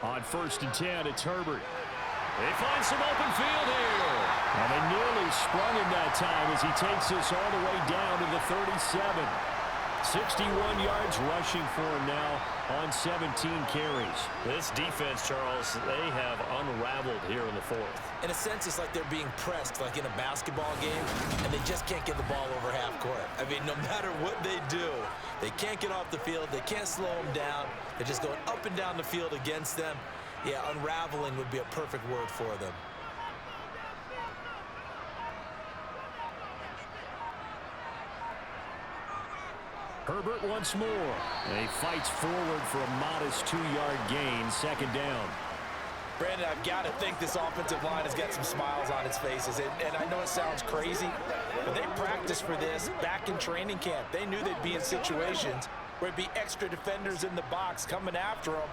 On 1st and 10, it's Herbert. They find some open field here. And they nearly sprung him that time as he takes this all the way down to the 37. 61 yards rushing for him now on 17 carries. This defense, Charles, they have unraveled here in the 4th. In a sense, it's like they're being pressed like in a basketball game, and they just can't get the ball over half court. I mean, no matter what they do, they can't get off the field. They can't slow them down. They're just going up and down the field against them. Yeah, unraveling would be a perfect word for them. Herbert once more. And he fights forward for a modest 2-yard gain, 2nd down. Brandon, I've got to think this offensive line has got some smiles on its faces. And I know it sounds crazy, but they practiced for this back in training camp. They knew they'd be in situations where it'd be extra defenders in the box coming after them,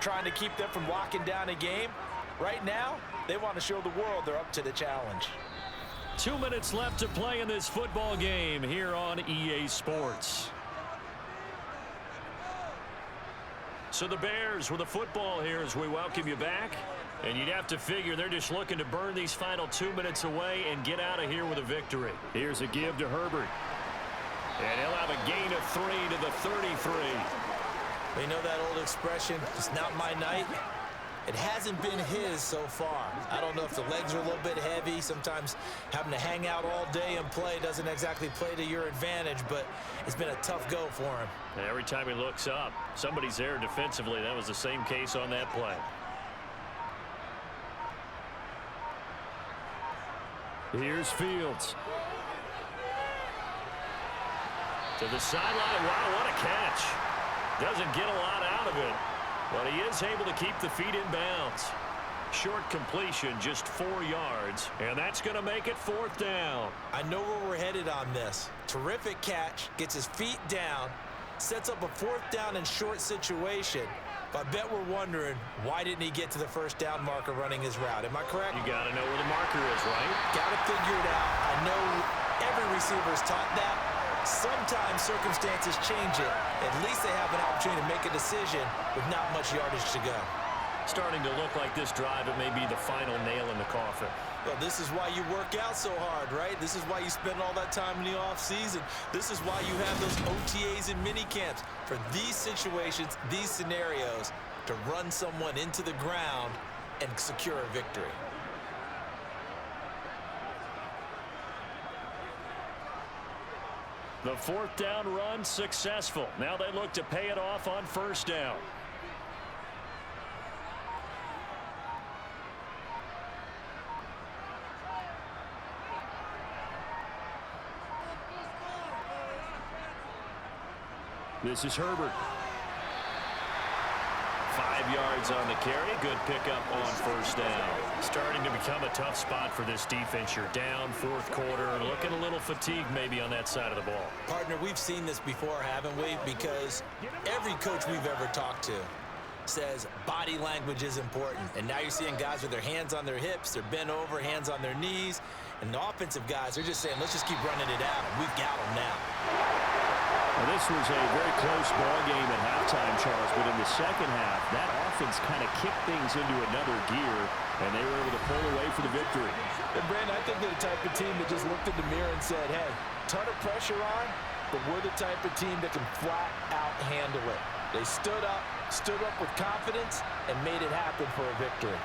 trying to keep them from locking down a game. Right now, they want to show the world they're up to the challenge. 2 minutes left to play in this football game here on EA Sports. So the Bears with the football here as we welcome you back. And you'd have to figure they're just looking to burn these final 2 minutes away and get out of here with a victory. Here's a give to Herbert. And he'll have a gain of 3 to the 33. You know that old expression, it's not my night? It hasn't been his so far. I don't know if the legs are a little bit heavy. Sometimes having to hang out all day and play doesn't exactly play to your advantage, but it's been a tough go for him. And every time he looks up, somebody's there defensively. That was the same case on that play. Here's Fields. To the sideline. Wow, what a catch. Doesn't get a lot out of it, but he is able to keep the feet in bounds. Short completion, just 4 yards, and that's going to make it 4th down. I know where we're headed on this. Terrific catch, gets his feet down, sets up a 4th down and short situation. But I bet we're wondering, why didn't he get to the 1st down marker running his route? Am I correct? You got to know where the marker is, right? Got to figure it out. I know every receiver is taught that. Sometimes circumstances change it. At least they have an opportunity to make a decision with not much yardage to go. Starting to look like this drive, it may be the final nail in the coffin. Well, this is why you work out so hard, right? This is why you spend all that time in the offseason. This is why you have those OTAs and mini camps for these situations, these scenarios, to run someone into the ground and secure a victory. The 4th down run successful. Now they look to pay it off on 1st down. This is Herbert. 5 yards on the carry. Good pickup on 1st down. Starting to become a tough spot for this defense. You're down 4th quarter. Looking a little fatigued maybe on that side of the ball. Partner, we've seen this before, haven't we? Because every coach we've ever talked to says body language is important. And now you're seeing guys with their hands on their hips, they're bent over, hands on their knees. And the offensive guys are just saying, let's just keep running it out. We've got them now. Well, this was a very close ball game at halftime, Charles, but in the second half, that offense kind of kicked things into another gear, and they were able to pull away for the victory. And Brandon, I think they're the type of team that just looked in the mirror and said, hey, ton of pressure on, but we're the type of team that can flat out handle it. They stood up with confidence, and made it happen for a victory.